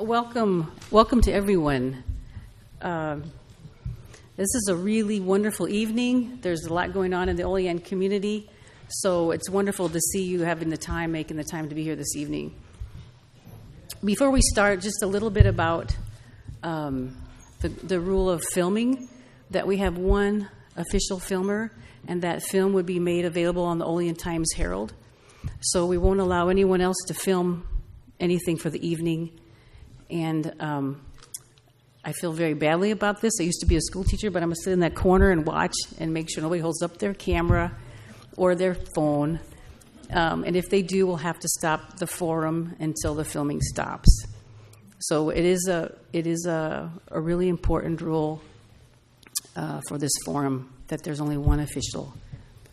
Welcome to everyone. This is a really wonderful evening. There's a lot going on in the Olean community, so it's wonderful to see you making the time to be here this evening. Before we start, just a little bit about the rule of filming, that we have one official filmer, and that film would be made available on the Olean Times-Herald. So we won't allow anyone else to film anything for the evening. And I feel very badly about this. I used to be a school teacher, but I'm going to sit in that corner and watch and make sure nobody holds up their camera or their phone. And if they do, we'll have to stop the forum until the filming stops. So it is a really important rule for this forum, that there's only one official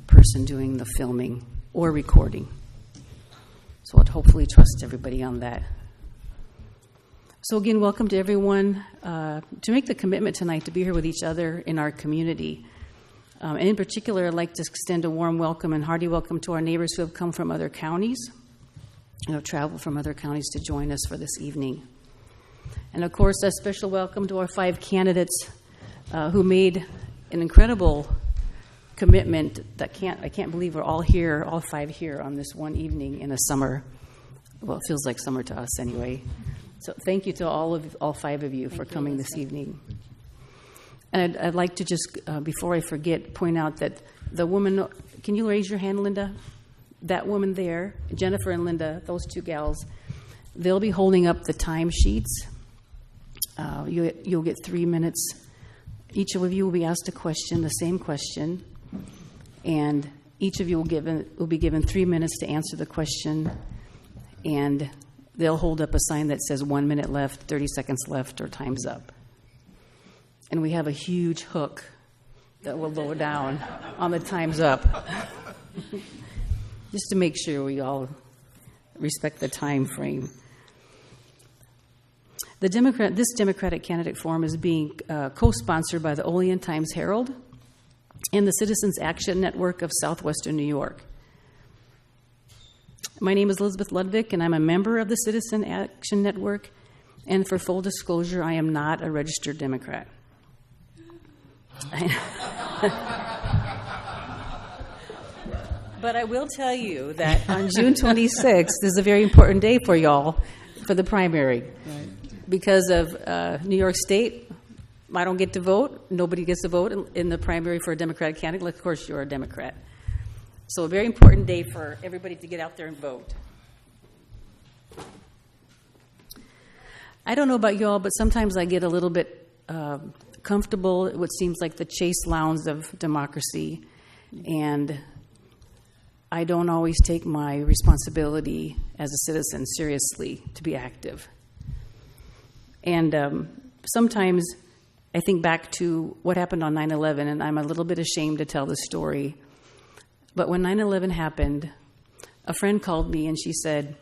person doing the filming or recording. So I'd hopefully trust everybody on that. So again, welcome to everyone. To make the commitment tonight to be here with each other in our community. And in particular, I'd like to extend a warm welcome and hearty welcome to our neighbors who have come from other counties and have traveled from other counties to join us for this evening. And of course, a special welcome to our 5 candidates who made an incredible commitment that I can't believe we're all here, all 5 here on this one evening in a summer. Well, it feels like summer to us anyway. So thank you to all 5 of you for coming this evening. And I'd like to just, before I forget, point out that the woman, can you raise your hand, Linda? That woman there, Jennifer and Linda, those 2 gals, they'll be holding up the time sheets. You'll get 3 minutes. Each of you will be asked a question, the same question, and each of you will be given 3 minutes to answer the question, and they'll hold up a sign that says 1 minute left, 30 seconds left, or time's up. And we have a huge hook that will lower down on the time's up, just to make sure we all respect the time frame. This Democratic Candidate Forum is being co-sponsored by the Olean Times-Herald and the Citizens Action Network of Southwestern New York. My name is Elizabeth Ludwig, and I'm a member of the Citizen Action Network. And for full disclosure, I am not a registered Democrat. But I will tell you that on June 26th is a very important day for y'all for the primary. Right. Because of New York State, I don't get to vote. Nobody gets to vote in the primary for a Democratic candidate. Of course, you're a Democrat. So a very important day for everybody to get out there and vote. I don't know about you all, but sometimes I get a little bit comfortable at what seems like the chase lounge of democracy, and I don't always take my responsibility as a citizen seriously to be active. And sometimes I think back to what happened on 9/11, and I'm a little bit ashamed to tell this story. But when 9/11 happened, a friend called me and she said,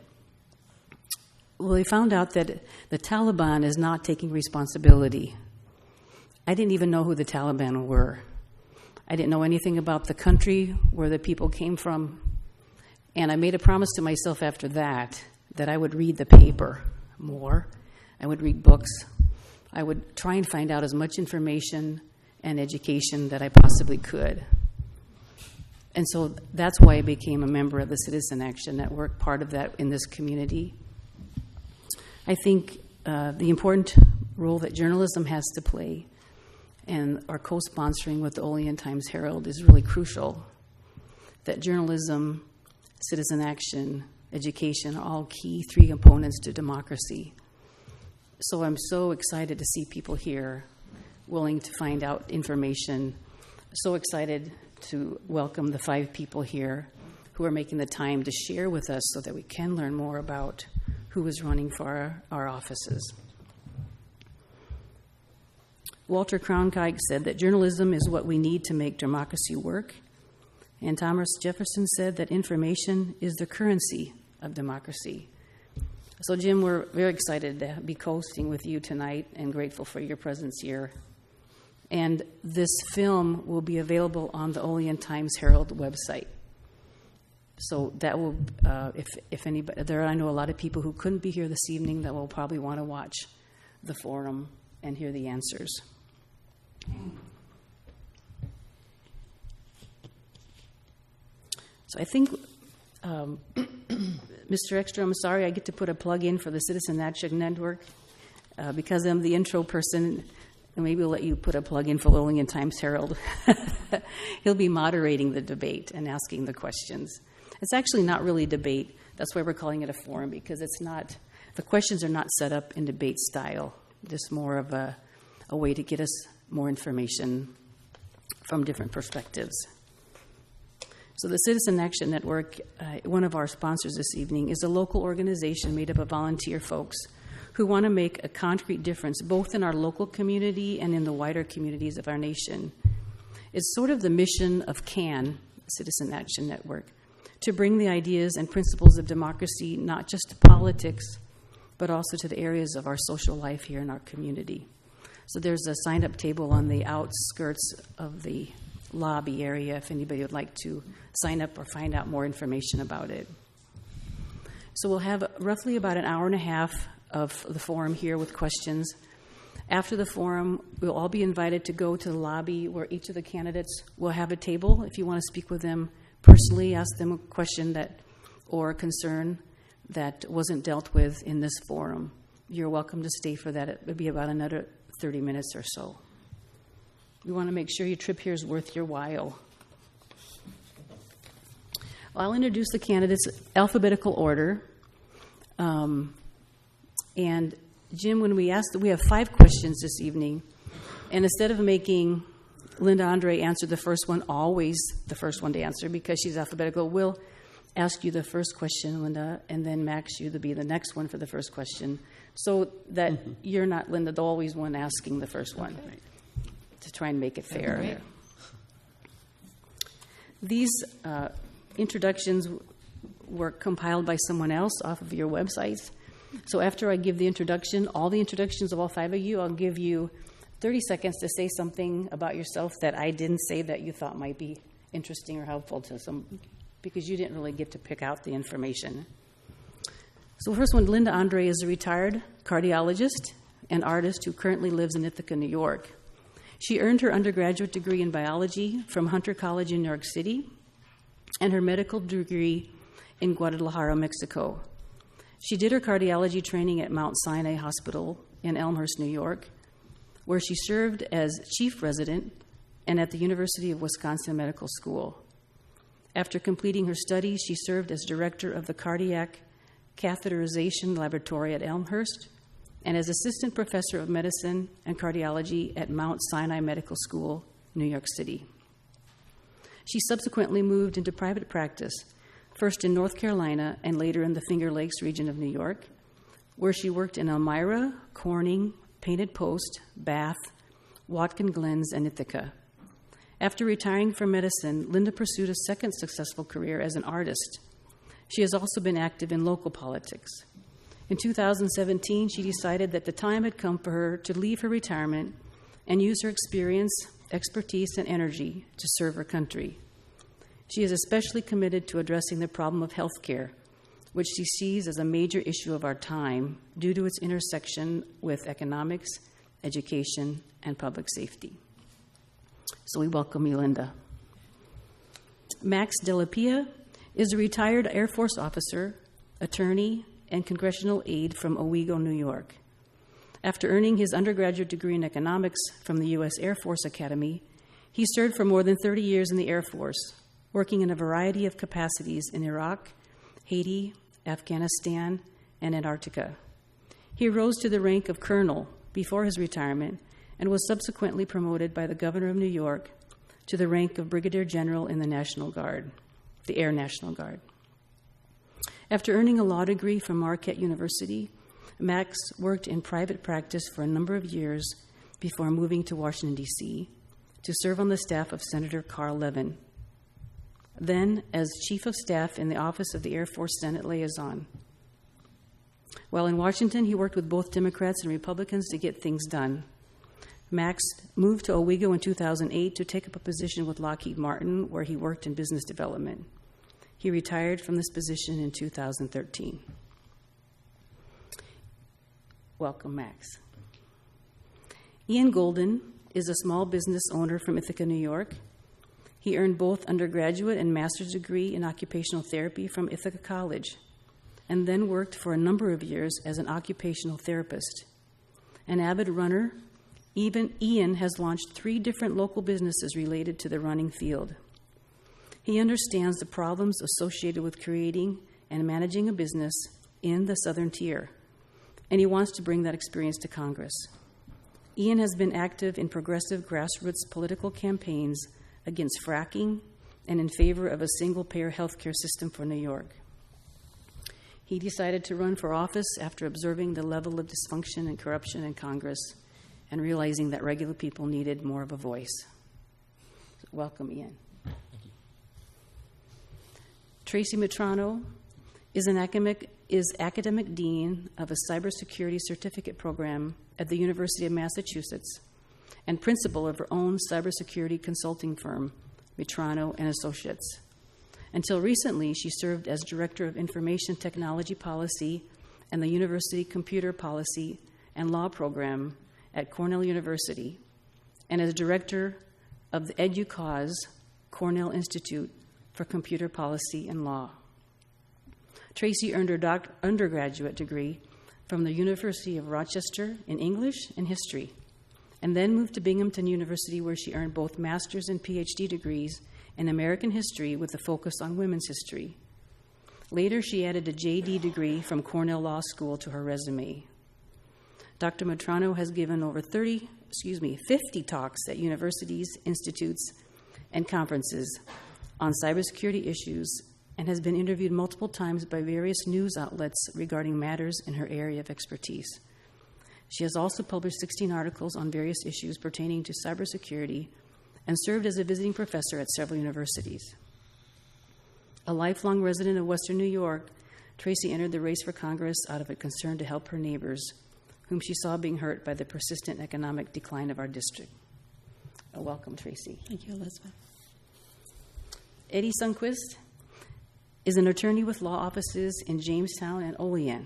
well, they found out that the Taliban is not taking responsibility. I didn't even know who the Taliban were. I didn't know anything about the country, where the people came from. And I made a promise to myself after that I would read the paper more. I would read books. I would try and find out as much information and education that I possibly could. And so that's why I became a member of the Citizen Action Network, part of that in this community. I think the important role that journalism has to play and our co-sponsoring with the Olean Times-Herald is really crucial. That journalism, citizen action, education are all key 3 components to democracy. So I'm so excited to see people here willing to find out information. So excited to welcome the 5 people here who are making the time to share with us so that we can learn more about who is running for our offices. Walter Cronkite said that journalism is what we need to make democracy work. And Thomas Jefferson said that information is the currency of democracy. So, Jim, we're very excited to be hosting with you tonight and grateful for your presence here. And this film will be available on the Olean Times-Herald website. So that will, if anybody, I know a lot of people who couldn't be here this evening that will probably want to watch the forum and hear the answers. So I think, Mr. Extra, I'm sorry I get to put a plug in for the Citizen Action Network because I'm the intro person. And maybe we'll let you put a plug in for Lowell Times-Herald. He'll be moderating the debate and asking the questions. It's actually not really a debate. That's why we're calling it a forum, because it's not, the questions are not set up in debate style. Just more of a way to get us more information from different perspectives. So the Citizen Action Network, one of our sponsors this evening, is a local organization made up of volunteer folks who want to make a concrete difference both in our local community and in the wider communities of our nation. It's sort of the mission of CAN, Citizen Action Network, to bring the ideas and principles of democracy not just to politics, but also to the areas of our social life here in our community. So there's a sign-up table on the outskirts of the lobby area if anybody would like to sign up or find out more information about it. So we'll have roughly about an hour and a half of the forum here with questions. After the forum, we'll all be invited to go to the lobby where each of the candidates will have a table. If you want to speak with them personally, ask them a question that or a concern that wasn't dealt with in this forum. You're welcome to stay for that. It will be about another 30 minutes or so. We want to make sure your trip here is worth your while. Well, I'll introduce the candidates alphabetical order. And Jim, when we asked, we have 5 questions this evening, and instead of making Linda Andrei answer the first one, always the first one to answer because she's alphabetical, we'll ask you the first question, Linda, and then Max, you to be the next one for the first question, so that you're not, Linda, the always one asking the first one, to try and make it fair. Right. These introductions were compiled by someone else off of your websites. So after I give the introduction, all the introductions of all 5 of you, I'll give you 30 seconds to say something about yourself that I didn't say that you thought might be interesting or helpful to some, because you didn't really get to pick out the information. So the first one, Linda Andrei is a retired cardiologist and artist who currently lives in Ithaca, New York. She earned her undergraduate degree in biology from Hunter College in New York City and her medical degree in Guadalajara, Mexico. She did her cardiology training at Mount Sinai Hospital in Elmhurst, New York, where she served as chief resident and at the University of Wisconsin Medical School. After completing her studies, she served as director of the Cardiac Catheterization Laboratory at Elmhurst and as assistant professor of medicine and cardiology at Mount Sinai Medical School, New York City. She subsequently moved into private practice, first in North Carolina and later in the Finger Lakes region of New York, where she worked in Elmira, Corning, Painted Post, Bath, Watkin Glens, and Ithaca. After retiring from medicine, Linda pursued a second successful career as an artist. She has also been active in local politics. In 2017, she decided that the time had come for her to leave her retirement and use her experience, expertise, and energy to serve her country. She is especially committed to addressing the problem of health care, which she sees as a major issue of our time due to its intersection with economics, education, and public safety. So we welcome you, Linda. Max Della is a retired Air Force officer, attorney, and congressional aide from Owego, New York. After earning his undergraduate degree in economics from the U.S. Air Force Academy, he served for more than 30 years in the Air Force, working in a variety of capacities in Iraq, Haiti, Afghanistan, and Antarctica. He rose to the rank of colonel before his retirement and was subsequently promoted by the governor of New York to the rank of brigadier general in the National Guard, the Air National Guard. After earning a law degree from Marquette University, Max worked in private practice for a number of years before moving to Washington, D.C., to serve on the staff of Senator Carl Levin, then as Chief of Staff in the Office of the Air Force Senate Liaison. While in Washington, he worked with both Democrats and Republicans to get things done. Max moved to Owego in 2008 to take up a position with Lockheed Martin, where he worked in business development. He retired from this position in 2013. Welcome, Max. Ian Golden is a small business owner from Ithaca, New York. He earned both undergraduate and master's degree in occupational therapy from Ithaca College, and then worked for a number of years as an occupational therapist. An avid runner, Ian has launched 3 different local businesses related to the running field. He understands the problems associated with creating and managing a business in the Southern Tier, and he wants to bring that experience to Congress. Ian has been active in progressive grassroots political campaigns against fracking and in favor of a single-payer healthcare system for New York. He decided to run for office after observing the level of dysfunction and corruption in Congress and realizing that regular people needed more of a voice. Welcome, Ian. Thank you. Tracy Mitrano is academic dean of a cybersecurity certificate program at the University of Massachusetts and principal of her own cybersecurity consulting firm, Mitrano and Associates. Until recently, she served as Director of Information Technology Policy and the University Computer Policy and Law Program at Cornell University, and as Director of the EduCause Cornell Institute for Computer Policy and Law. Tracy earned her undergraduate degree from the University of Rochester in English and History, and then moved to Binghamton University, where she earned both master's and PhD degrees in American history with a focus on women's history. Later, she added a JD degree from Cornell Law School to her resume. Dr. Mitrano has given over 50 talks at universities, institutes, and conferences on cybersecurity issues, and has been interviewed multiple times by various news outlets regarding matters in her area of expertise. She has also published 16 articles on various issues pertaining to cybersecurity and served as a visiting professor at several universities. A lifelong resident of Western New York, Tracy entered the race for Congress out of a concern to help her neighbors, whom she saw being hurt by the persistent economic decline of our district. Welcome, Tracy. Thank you, Elizabeth. Eddie Sundquist is an attorney with law offices in Jamestown and Owego.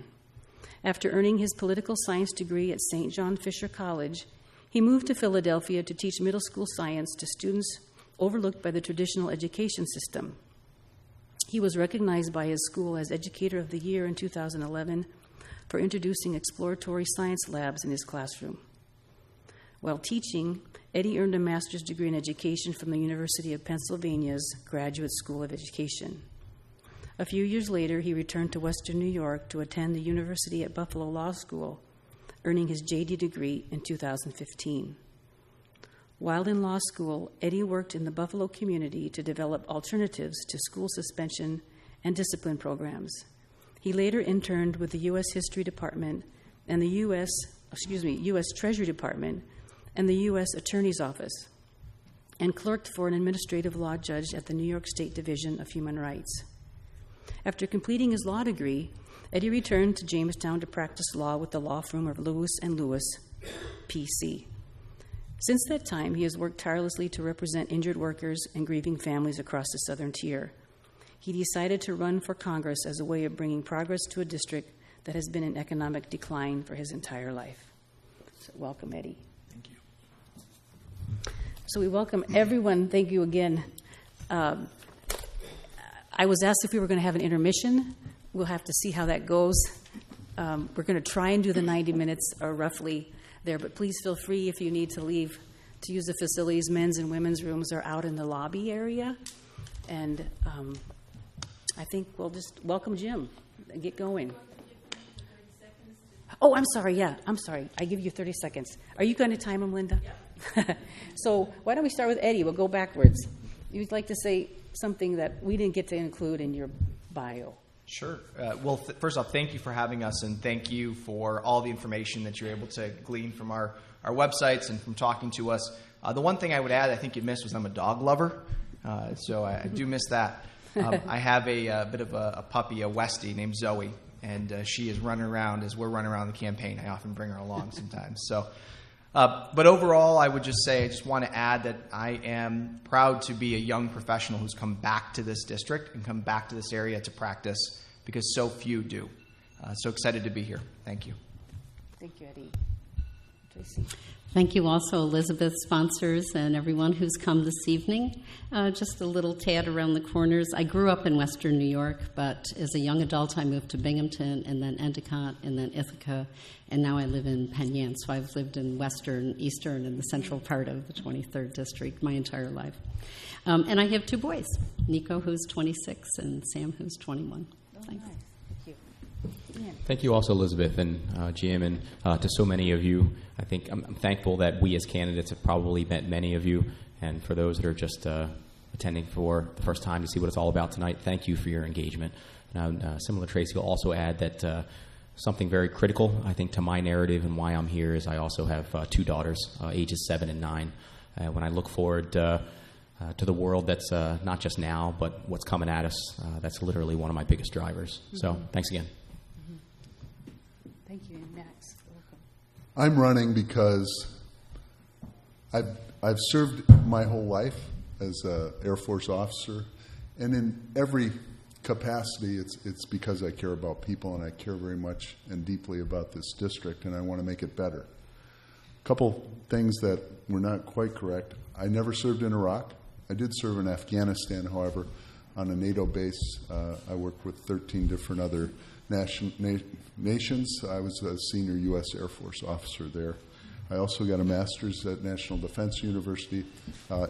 After earning his political science degree at St. John Fisher College, he moved to Philadelphia to teach middle school science to students overlooked by the traditional education system. He was recognized by his school as Educator of the Year in 2011 for introducing exploratory science labs in his classroom. While teaching, Eddie earned a master's degree in education from the University of Pennsylvania's Graduate School of Education. A few years later, he returned to Western New York to attend the University at Buffalo Law School, earning his JD degree in 2015. While in law school, Eddie worked in the Buffalo community to develop alternatives to school suspension and discipline programs. He later interned with the U.S. History Department and the U.S. Treasury Department and the U.S. Attorney's Office, and clerked for an administrative law judge at the New York State Division of Human Rights. After completing his law degree, Eddie returned to Jamestown to practice law with the law firm of Lewis & Lewis, P.C. Since that time, he has worked tirelessly to represent injured workers and grieving families across the Southern Tier. He decided to run for Congress as a way of bringing progress to a district that has been in economic decline for his entire life. So welcome, Eddie. Thank you. So we welcome everyone. Thank you again. I was asked if we were going to have an intermission. We'll have to see how that goes. We're going to try and do the 90 minutes or roughly there, but please feel free if you need to leave to use the facilities. Men's and women's rooms are out in the lobby area. And I think we'll just welcome Jim and get going. Oh, I'm sorry. Yeah, I'm sorry. I give you 30 seconds. Are you going to time them, Linda? Yeah. So why don't we start with Eddie? We'll go backwards. You'd like to say something that we didn't get to include in your bio. Sure. Well, first off, thank you for having us, and thank you for all the information that you're able to glean from our websites and from talking to us. The one thing I would add, I think you missed, was I'm a dog lover, so I do miss that. I have a bit of a puppy, a Westie, named Zoe, and she is running around as we're running around the campaign. I often bring her along sometimes. So But overall, I would just say, I just want to add that I am proud to be a young professional who's come back to this district and come back to this area to practice, because so few do. So excited to be here. Thank you. Thank you, Eddie. Tracy. Thank you also, Elizabeth, sponsors, and everyone who's come this evening. Just a little tad around the corners. I grew up in Western New York, but as a young adult, I moved to Binghamton, and then Endicott, and then Ithaca, and now I live in Penn Yan. So I've lived in Western, Eastern, and the central part of the 23rd District my entire life. And I have two boys, Nico, who's 26, and Sam, who's 21. Thanks. Nice. Thank you also, Elizabeth and Jim, and to so many of you. I think I'm thankful that we as candidates have probably met many of you, and for those that are just attending for the first time to see what it's all about tonight, thank you for your engagement. Now, similar to Tracy, I'll also add that something very critical, I think, to my narrative and why I'm here is I also have two daughters, ages 7 and 9. When I look forward to the world that's not just now, but what's coming at us, that's literally one of my biggest drivers. Mm-hmm. So thanks again. Thank you. Max, welcome. I'm running because I've served my whole life as an Air Force officer, and in every capacity, it's because I care about people, and I care very much and deeply about this district, and I want to make it better. A couple things that were not quite correct. I never served in Iraq. I did serve in Afghanistan, however, on a NATO base. I worked with 13 different other nations. I was a senior U.S. Air Force officer there. I also got a master's at National Defense University,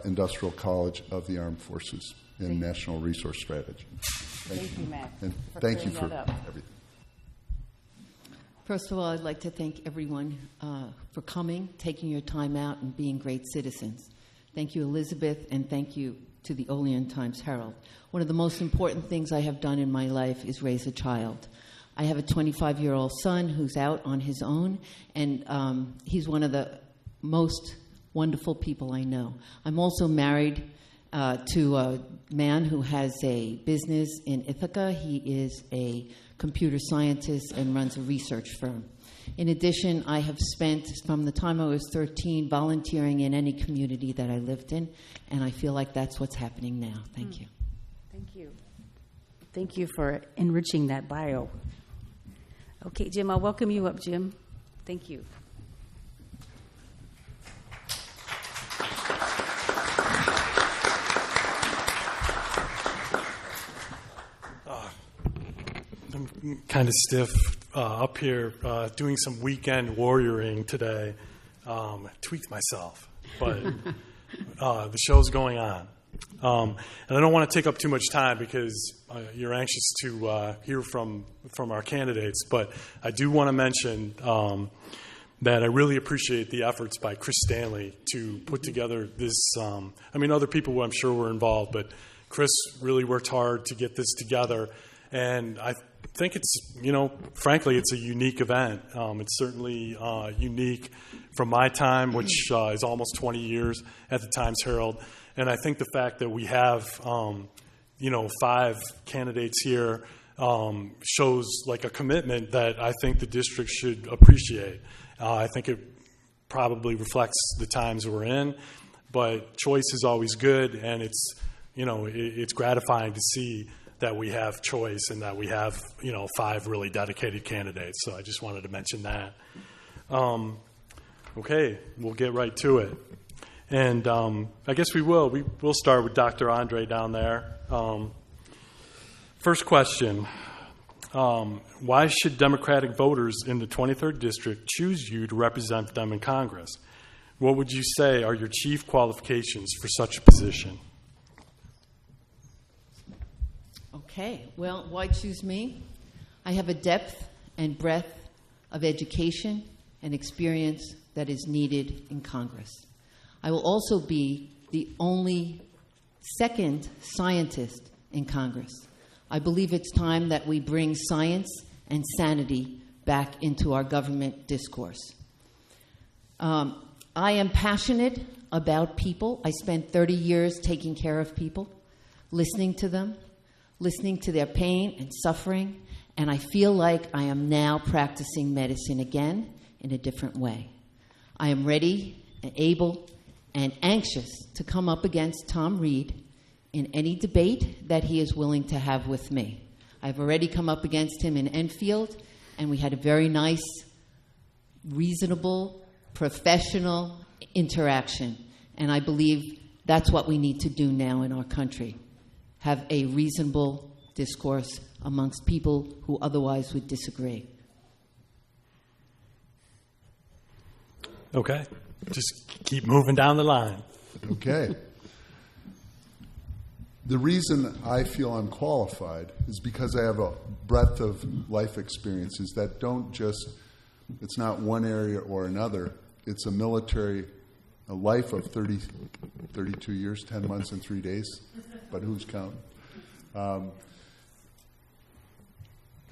Industrial College of the Armed Forces in National Resource Strategy. Thank you, Matt. And thank you for everything. First of all, I'd like to thank everyone for coming, taking your time out, and being great citizens. Thank you, Elizabeth, and thank you to the Olean Times-Herald. One of the most important things I have done in my life is raise a child. I have a 25-year-old son who's out on his own, and he's one of the most wonderful people I know. I'm also married to a man who has a business in Ithaca. He is a computer scientist and runs a research firm. In addition, I have spent, from the time I was 13, volunteering in any community that I lived in, and I feel like that's what's happening now. Thank you. Thank you. Thank you for enriching that bio. Okay, Jim, I'll welcome you up, Jim. Thank you. I'm kind of stiff up here doing some weekend warrioring today. Tweaked myself, but the show's going on. And I don't want to take up too much time because you're anxious to hear from our candidates, but I do want to mention that I really appreciate the efforts by Chris Stanley to put together this. Other people I'm sure were involved, but Chris really worked hard to get this together. And I think it's, frankly, it's a unique event. It's certainly unique from my time, which is almost 20 years at the Times-Herald. And I think the fact that we have, 5 candidates here shows like a commitment that I think the district should appreciate. I think it probably reflects the times we're in, but choice is always good, and it's gratifying to see that we have choice and that we have, 5 really dedicated candidates. So I just wanted to mention that. Okay, we'll get right to it. And I guess we'll start with Dr. Andrei down there. First question, why should Democratic voters in the 23rd District choose you to represent them in Congress? What would you say are your chief qualifications for such a position? Okay, well, why choose me? I have a depth and breadth of education and experience that is needed in Congress. I will also be the only second scientist in Congress. I believe it's time that we bring science and sanity back into our government discourse. I am passionate about people. I spent 30 years taking care of people, listening to them, listening to their pain and suffering, and I feel like I am now practicing medicine again in a different way. I am ready and able and anxious to come up against Tom Reed in any debate that he is willing to have with me. I've already come up against him in Enfield, and we had a very nice, reasonable, professional interaction. And I believe that's what we need to do now in our country. Have a reasonable discourse amongst people who otherwise would disagree. Okay. Just keep moving down the line. Okay. The reason I feel I'm qualified is because I have a breadth of life experiences that don't just, it's not one area or another. It's a life of 32 years, 10 months, and 3 days. But who's counting?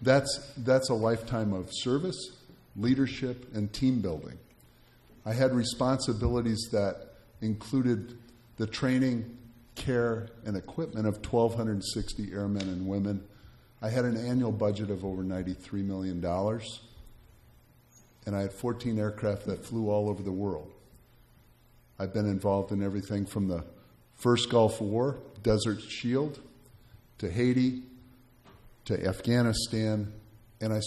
That's a lifetime of service, leadership, and team building. I had responsibilities that included the training, care, and equipment of 1,260 airmen and women. I had an annual budget of over $93 million, and I had 14 aircraft that flew all over the world. I've been involved in everything from the first Gulf War, Desert Shield, to Haiti, to Afghanistan, and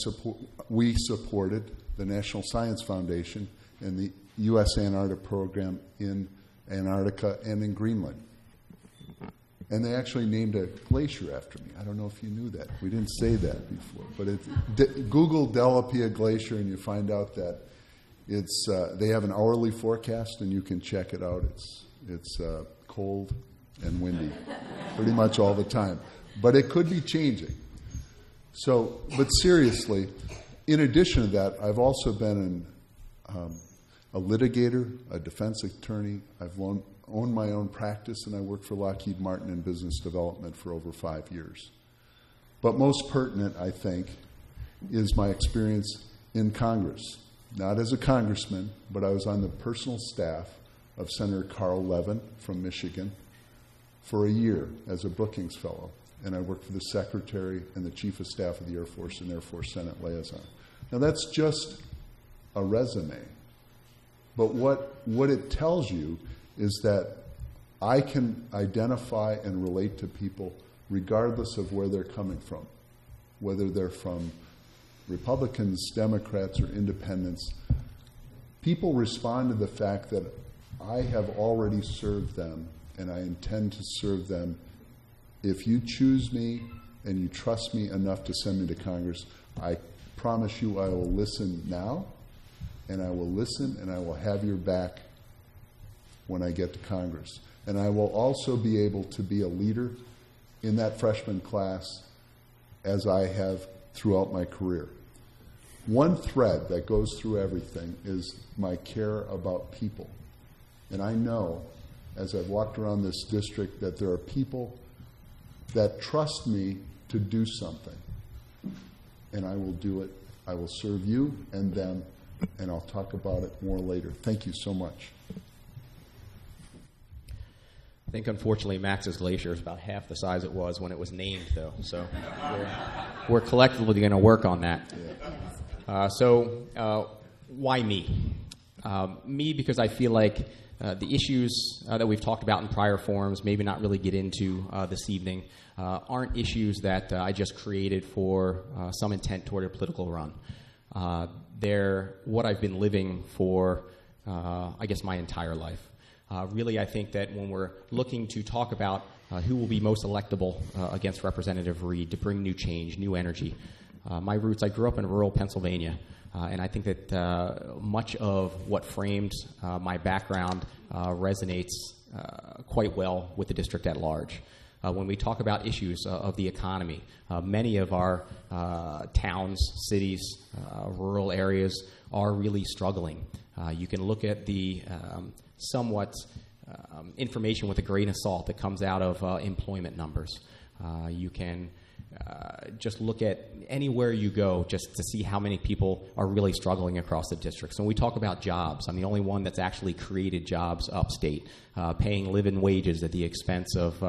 we supported the National Science Foundation and the U.S. Antarctica program in Antarctica and in Greenland. And they actually named a glacier after me. I don't know if you knew that. We didn't say that before. But Google Della Glacier and you find out that they have an hourly forecast and you can check it out. It's cold and windy pretty much all the time. But it could be changing. But seriously, in addition to that, I've also been a litigator, a defense attorney. I've owned my own practice, and I worked for Lockheed Martin in business development for over 5 years. But most pertinent, I think, is my experience in Congress. Not as a congressman, but I was on the personal staff of Senator Carl Levin from Michigan for a year as a Brookings Fellow. And I worked for the Secretary and the Chief of Staff of the Air Force and Air Force Senate Liaison. Now, that's just a resume. But what it tells you is that I can identify and relate to people regardless of where they're coming from, whether they're from Republicans, Democrats, or independents. People respond to the fact that I have already served them and I intend to serve them. If you choose me and you trust me enough to send me to Congress, I promise you I will listen now, and I will listen and I will have your back when I get to Congress. And I will also be able to be a leader in that freshman class as I have throughout my career. One thread that goes through everything is my care about people. And I know, as I've walked around this district, that there are people that trust me to do something. And I will do it. I will serve you and them, and I'll talk about it more later. Thank you so much. I think, unfortunately, Max's Glacier is about half the size it was when it was named, though. So we're collectively going to work on that. Why me? Me, because I feel like the issues that we've talked about in prior forums, maybe not really get into this evening, aren't issues that I just created for some intent toward a political run. They're what I've been living for, I guess, my entire life. Really, I think that when we're looking to talk about who will be most electable against Representative Reed to bring new change, new energy, my roots, I grew up in rural Pennsylvania, and I think that much of what framed my background resonates quite well with the district at large. When we talk about issues of the economy, many of our towns, cities, rural areas are really struggling. You can look at the somewhat information with a grain of salt that comes out of employment numbers. You can just look at anywhere you go just to see how many people are really struggling across the district. So when we talk about jobs, I'm the only one that's actually created jobs upstate, paying living wages at the expense of,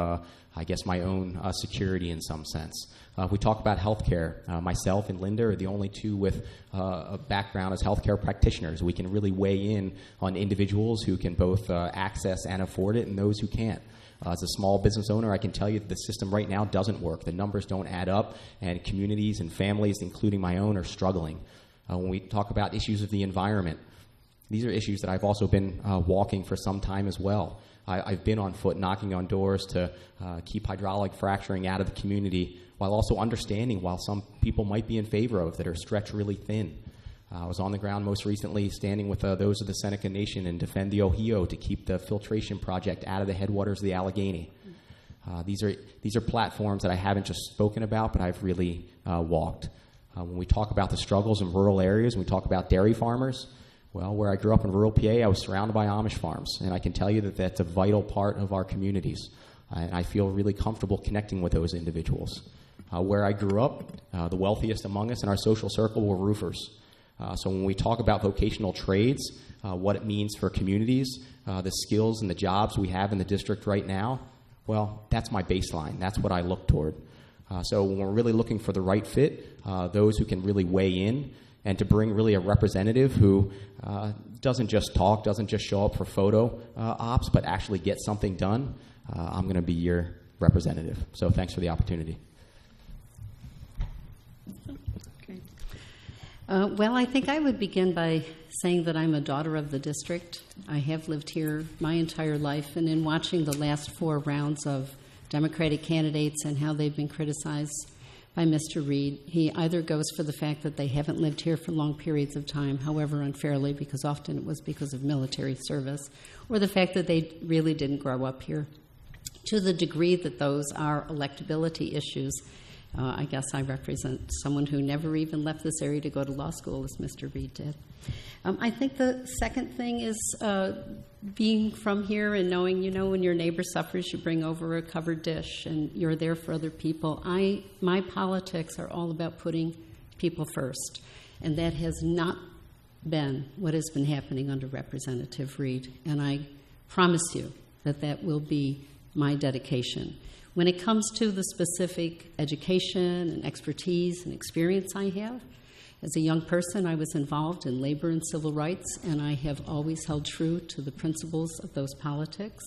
I guess, my own security in some sense. If we talk about healthcare, myself and Linda are the only two with a background as healthcare practitioners. We can really weigh in on individuals who can both access and afford it and those who can't. As a small business owner, I can tell you that the system right now doesn't work. The numbers don't add up, and communities and families, including my own, are struggling. When we talk about issues of the environment, these are issues that I've also been walking for some time as well. I've been on foot knocking on doors to keep hydraulic fracturing out of the community, while also understanding while some people might be in favor of that are stretched really thin. I was on the ground most recently standing with those of the Seneca Nation and Defend the Ohio to keep the filtration project out of the headwaters of the Allegheny. These are platforms that I haven't just spoken about, but I've really walked. When we talk about the struggles in rural areas, and we talk about dairy farmers, well, where I grew up in rural PA, I was surrounded by Amish farms, and I can tell you that that's a vital part of our communities. And I feel really comfortable connecting with those individuals. Where I grew up, the wealthiest among us in our social circle were roofers. So when we talk about vocational trades, what it means for communities, the skills and the jobs we have in the district right now, well, that's my baseline. That's what I look toward. So when we're really looking for the right fit, those who can really weigh in and to bring really a representative who doesn't just talk, doesn't just show up for photo ops, but actually get something done, I'm going to be your representative. So thanks for the opportunity. Well, I think I would begin by saying that I'm a daughter of the district. I have lived here my entire life, and in watching the last 4 rounds of Democratic candidates and how they've been criticized by Mr. Reed, he either goes for the fact that they haven't lived here for long periods of time, however unfairly, because often it was because of military service, or the fact that they really didn't grow up here. To the degree that those are electability issues, I guess I represent someone who never even left this area to go to law school, as Mr. Reed did. I think the second thing is being from here and knowing, when your neighbor suffers, you bring over a covered dish and you're there for other people. My politics are all about putting people first, and that has not been what has been happening under Representative Reed, and I promise you that that will be my dedication. When it comes to the specific education and expertise and experience I have, as a young person, I was involved in labor and civil rights, and I have always held true to the principles of those politics.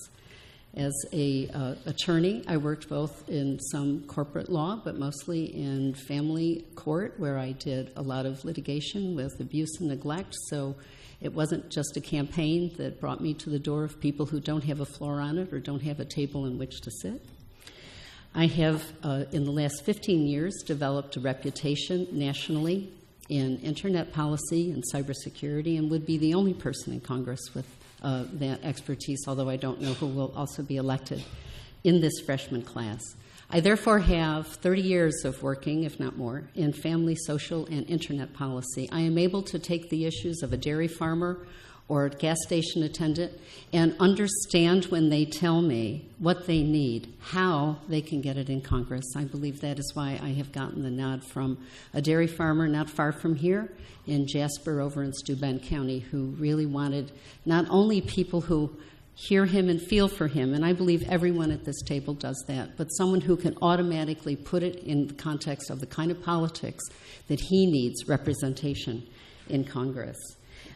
As an attorney, I worked both in some corporate law, but mostly in family court, where I did a lot of litigation with abuse and neglect. So it wasn't just a campaign that brought me to the door of people who don't have a floor on it or don't have a table in which to sit. I have, in the last 15 years, developed a reputation nationally in internet policy and cybersecurity, and would be the only person in Congress with that expertise, although I don't know who will also be elected in this freshman class. I therefore have 30 years of working, if not more, in family, social, and internet policy. I am able to take the issues of a dairy farmer or a gas station attendant and understand when they tell me what they need, how they can get it in Congress. I believe that is why I have gotten the nod from a dairy farmer not far from here in Jasper over in Steuben County, who really wanted not only people who hear him and feel for him, and I believe everyone at this table does that, but someone who can automatically put it in the context of the kind of politics that he needs representation in Congress.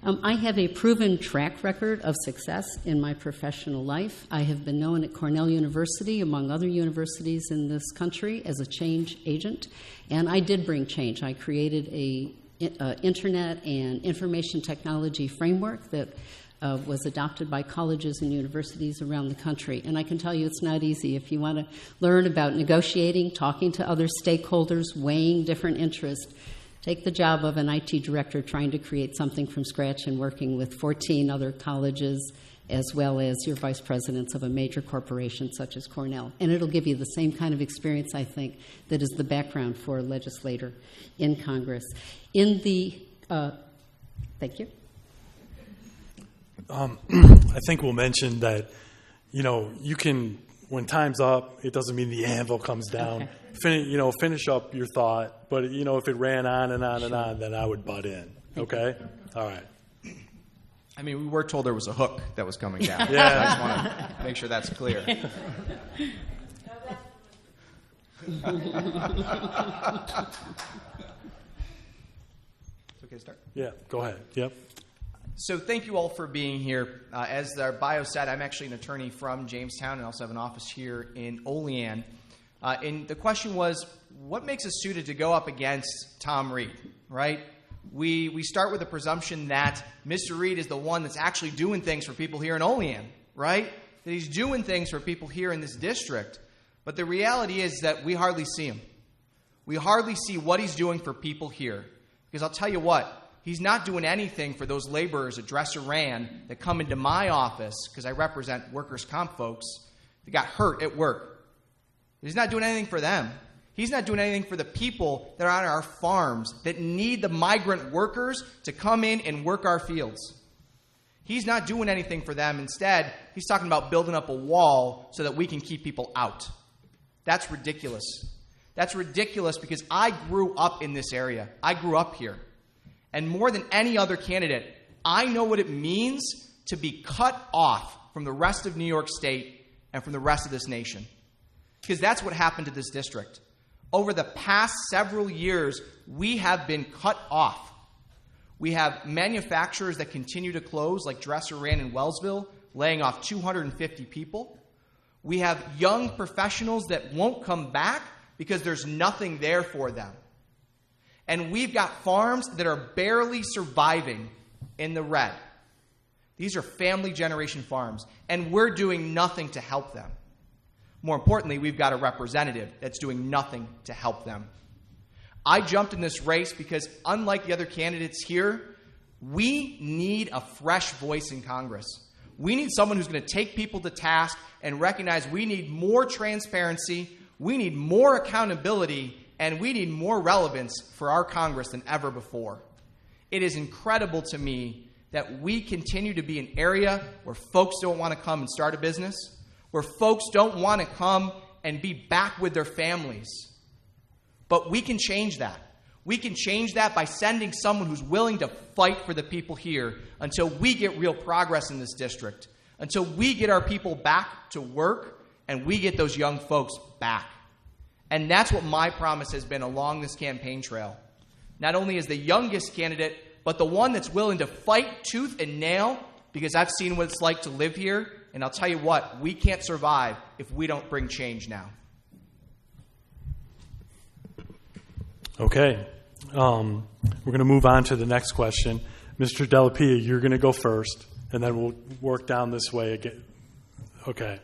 I have a proven track record of success in my professional life. I have been known at Cornell University, among other universities in this country, as a change agent, and I did bring change. I created a internet and information technology framework that was adopted by colleges and universities around the country. And I can tell you it's not easy. If you want to learn about negotiating, talking to other stakeholders, weighing different interests, take the job of an IT director trying to create something from scratch and working with 14 other colleges, as well as your vice presidents of a major corporation such as Cornell. And it'll give you the same kind of experience, I think, that is the background for a legislator in Congress. In the, thank you. I think we'll mention that, you can when time's up, it doesn't mean the anvil comes down. Okay. Finish up your thought. But, if it ran on and on and on, then I would butt in. Okay? All right. I mean, we were told there was a hook that was coming down. Yeah. So I just want to make sure that's clear. It's okay to start? Yeah, go ahead. Yep. So thank you all for being here. As our bio said, I'm actually an attorney from Jamestown and also have an office here in Olean. And the question was, what makes us suited to go up against Tom Reed, right? We start with the presumption that Mr. Reed is the one that's actually doing things for people here in Olean, right? That he's doing things for people here in this district. But the reality is that we hardly see him. We hardly see what he's doing for people here. Because I'll tell you what, he's not doing anything for those laborers at Dresser Rand that come into my office, because I represent workers' comp folks, that got hurt at work. He's not doing anything for them. He's not doing anything for the people that are on our farms that need the migrant workers to come in and work our fields. He's not doing anything for them. Instead, he's talking about building up a wall so that we can keep people out. That's ridiculous. That's ridiculous because I grew up in this area. I grew up here. And more than any other candidate, I know what it means to be cut off from the rest of New York State and from the rest of this nation. Because that's what happened to this district. Over the past several years, we have been cut off. We have manufacturers that continue to close, like Dresser Rand in Wellsville, laying off 250 people. We have young professionals that won't come back because there's nothing there for them. And we've got farms that are barely surviving in the red. These are family generation farms, and we're doing nothing to help them. More importantly, we've got a representative that's doing nothing to help them. I jumped in this race because, unlike the other candidates here, we need a fresh voice in Congress. We need someone who's going to take people to task and recognize we need more transparency, we need more accountability, and we need more relevance for our Congress than ever before. It is incredible to me that we continue to be an area where folks don't want to come and start a business, where folks don't want to come and be back with their families. But we can change that. We can change that by sending someone who's willing to fight for the people here until we get real progress in this district, until we get our people back to work and we get those young folks back. And that's what my promise has been along this campaign trail. Not only as the youngest candidate, but the one that's willing to fight tooth and nail, because I've seen what it's like to live here. And I'll tell you what, we can't survive if we don't bring change now. Okay. We're going to move on to the next question. Mr. Della, you're going to go first, and then we'll work down this way again. Okay.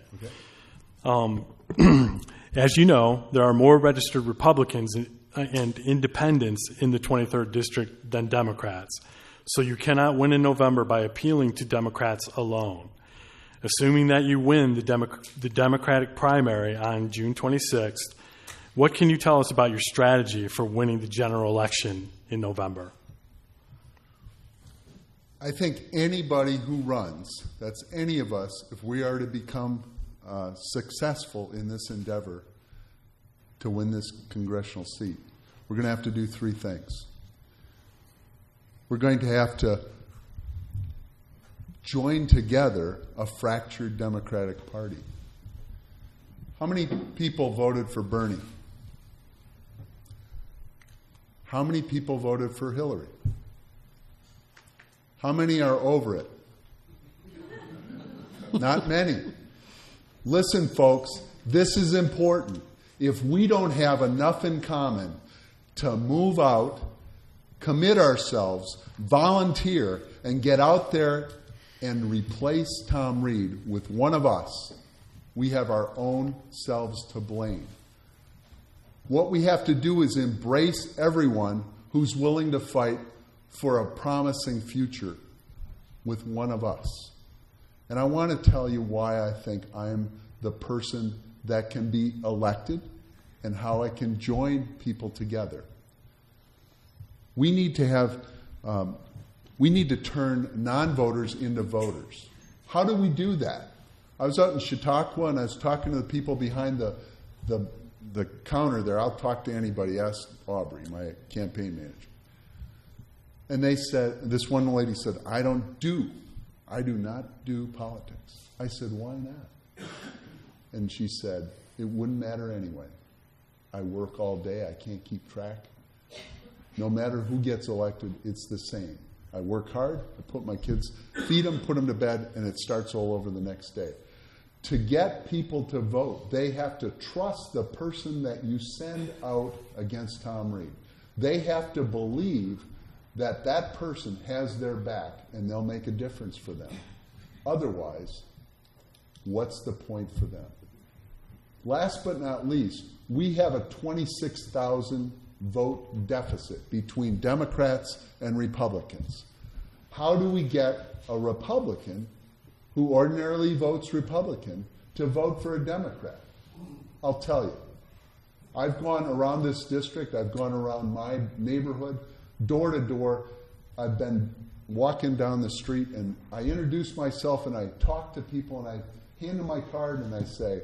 As you know, there are more registered Republicans and independents in the 23rd District than Democrats. So you cannot win in November by appealing to Democrats alone. Assuming that you win the Democratic primary on June 26th, what can you tell us about your strategy for winning the general election in November? I think anybody who runs, that's any of us, if we are to become successful in this endeavor to win this congressional seat, we're going to have to do three things. We're going to have to join together a fractured Democratic Party. How many people voted for Bernie? How many people voted for Hillary? How many are over it? Not many. Listen, folks, this is important. If we don't have enough in common to move out, commit ourselves, volunteer, and get out there and replace Tom Reed with one of us, we have our own selves to blame. What we have to do is embrace everyone who's willing to fight for a promising future with one of us. And I want to tell you why I think I am the person that can be elected and how I can join people together. We need to turn non-voters into voters. How do we do that? I was out in Chautauqua, and I was talking to the people behind the counter there. I'll talk to anybody. Ask Aubrey, my campaign manager. And they said, this one lady said, I do not do politics. I said, why not? And she said, it wouldn't matter anyway. I work all day. I can't keep track. No matter who gets elected, it's the same. I work hard. I put my kids, feed them, put them to bed, and it starts all over the next day. To get people to vote, they have to trust the person that you send out against Tom Reed. They have to believe that that person has their back and they'll make a difference for them. Otherwise, what's the point for them? Last but not least, we have a 26,000 vote deficit between Democrats and Republicans. How do we get a Republican who ordinarily votes Republican to vote for a Democrat? I'll tell you. I've gone around this district. I've gone around my neighborhood, door to door. I've been walking down the street, and I introduce myself, and I talk to people, and I hand them my card, and I say,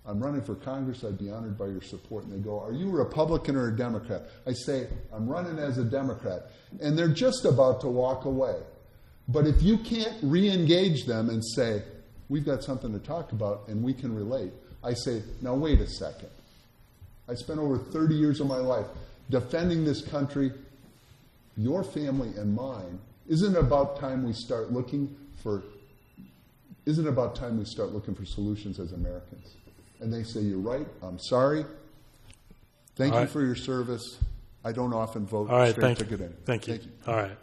I'm running for Congress. I'd be honored by your support. And they go, are you a Republican or a Democrat? I say, I'm running as a Democrat. And they're just about to walk away. But if you can't re-engage them and say, we've got something to talk about and we can relate, I say, now wait a second. I spent over 30 years of my life defending this country, your family and mine. Isn't it about time we start looking for solutions as Americans? And they say, you're right, I'm sorry. Thank you for your service. I don't often vote straight to get in. Thank you. All right.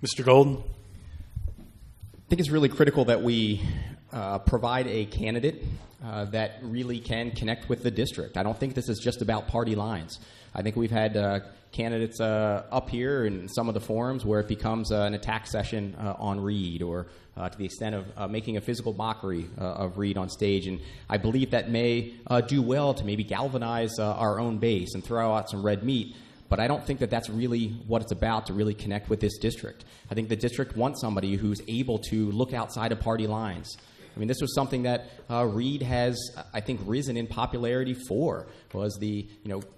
Mr. Golden? I think it's really critical that we provide a candidate that really can connect with the district. I don't think this is just about party lines. I think we've had candidates up here in some of the forums where it becomes an attack session on Reed, or to the extent of making a physical mockery of Reed on stage. And I believe that may do well to maybe galvanize our own base and throw out some red meat. But I don't think that that's really what it's about, to really connect with this district. I think the district wants somebody who's able to look outside of party lines. I mean, this was something that Reed has, I think, risen in popularity for, was the,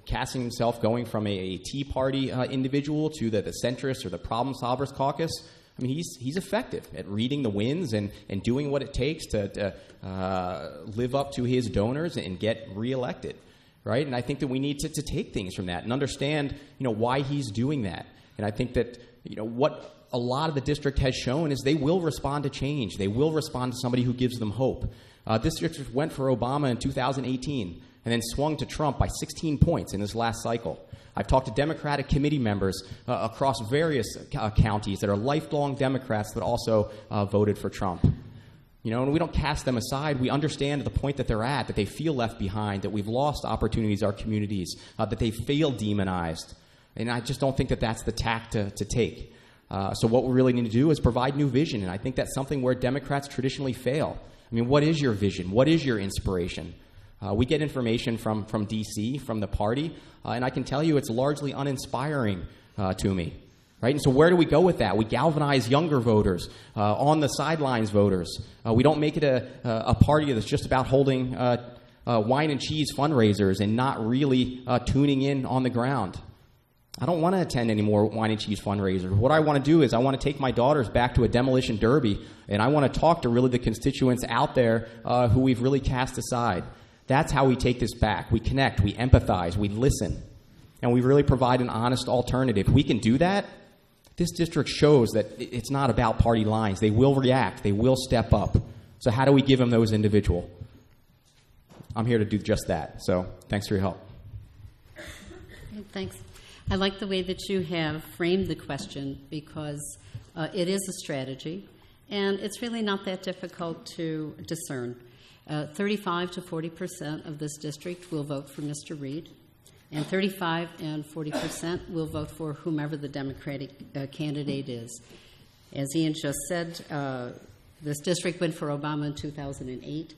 casting himself, going from a Tea Party individual to the centrist or the Problem Solvers Caucus. I mean, he's effective at reading the winds and doing what it takes to live up to his donors and get reelected, right? And I think that we need to take things from that and understand, why he's doing that. And I think that, what a lot of the district has shown is they will respond to change. They will respond to somebody who gives them hope. This district went for Obama in 2018 and then swung to Trump by 16 points in this last cycle. I've talked to Democratic committee members across various counties that are lifelong Democrats that also voted for Trump. And we don't cast them aside. We understand the point that they're at, that they feel left behind, that we've lost opportunities in our communities, that they feel demonized. And I just don't think that that's the tack to take. So what we really need to do is provide new vision, and I think that's something where Democrats traditionally fail. I mean, what is your vision? What is your inspiration? We get information from D.C., from the party, and I can tell you it's largely uninspiring to me. Right? And so where do we go with that? We galvanize younger voters, on the sidelines voters. We don't make it a party that's just about holding wine and cheese fundraisers and not really tuning in on the ground. I don't want to attend any more wine and cheese fundraisers. What I want to do is I want to take my daughters back to a demolition derby, and I want to talk to really the constituents out there who we've really cast aside. That's how we take this back. We connect, we empathize, we listen, and we really provide an honest alternative. We can do that. This district shows that it's not about party lines. They will react. They will step up. So how do we give them those individual? I'm here to do just that. So thanks for your help. Thanks. I like the way that you have framed the question, because it is a strategy, and it's really not that difficult to discern. 35 to 40% of this district will vote for Mr. Reed, and 35 and 40% will vote for whomever the Democratic candidate is. As Ian just said, this district went for Obama in 2008.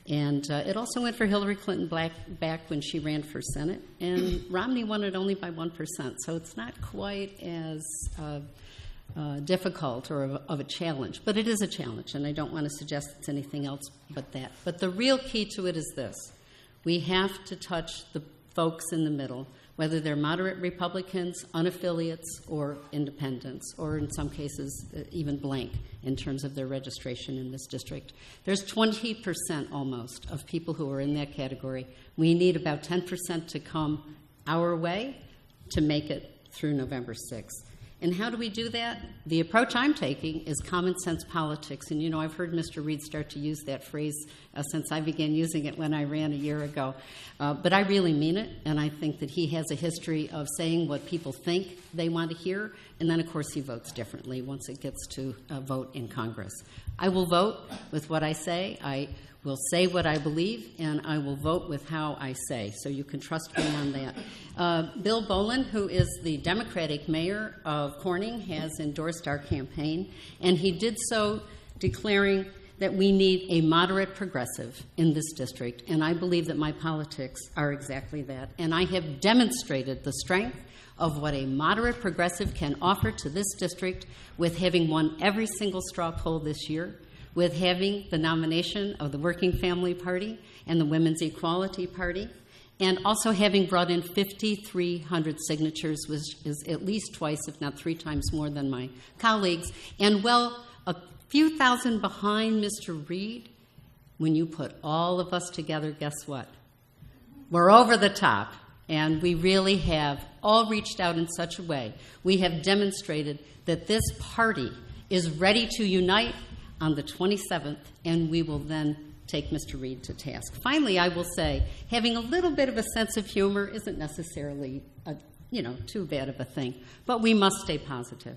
And it also went for Hillary Clinton back when she ran for Senate. And Romney won it only by 1%. So it's not quite as difficult or of a challenge. But it is a challenge, and I don't want to suggest it's anything else but that. But the real key to it is this. We have to touch the folks in the middle, whether they're moderate Republicans, unaffiliates, or independents, or in some cases even blank in terms of their registration in this district. There's 20% almost of people who are in that category. We need about 10% to come our way to make it through November 6th. And how do we do that? The approach I'm taking is common sense politics. And, I've heard Mr. Reed start to use that phrase since I began using it when I ran a year ago. But I really mean it, and I think that he has a history of saying what people think they want to hear, and then, of course, he votes differently once it gets to a vote in Congress. I will vote with what I say. I will say what I believe, and I will vote with how I say. So you can trust me on that. Bill Boland, who is the Democratic mayor of Corning, has endorsed our campaign, and he did so declaring that we need a moderate progressive in this district, and I believe that my politics are exactly that. And I have demonstrated the strength of what a moderate progressive can offer to this district with having won every single straw poll this year, with having the nomination of the Working Family Party and the Women's Equality Party, and also having brought in 5,300 signatures, which is at least twice, if not three times more than my colleagues, and a few thousand behind Mr. Reed. When you put all of us together, guess what? We're over the top, and we really have all reached out in such a way. We have demonstrated that this party is ready to unite on the 27th, and we will then take Mr. Reed to task. Finally, I will say, having a little bit of a sense of humor isn't necessarily too bad of a thing, but we must stay positive.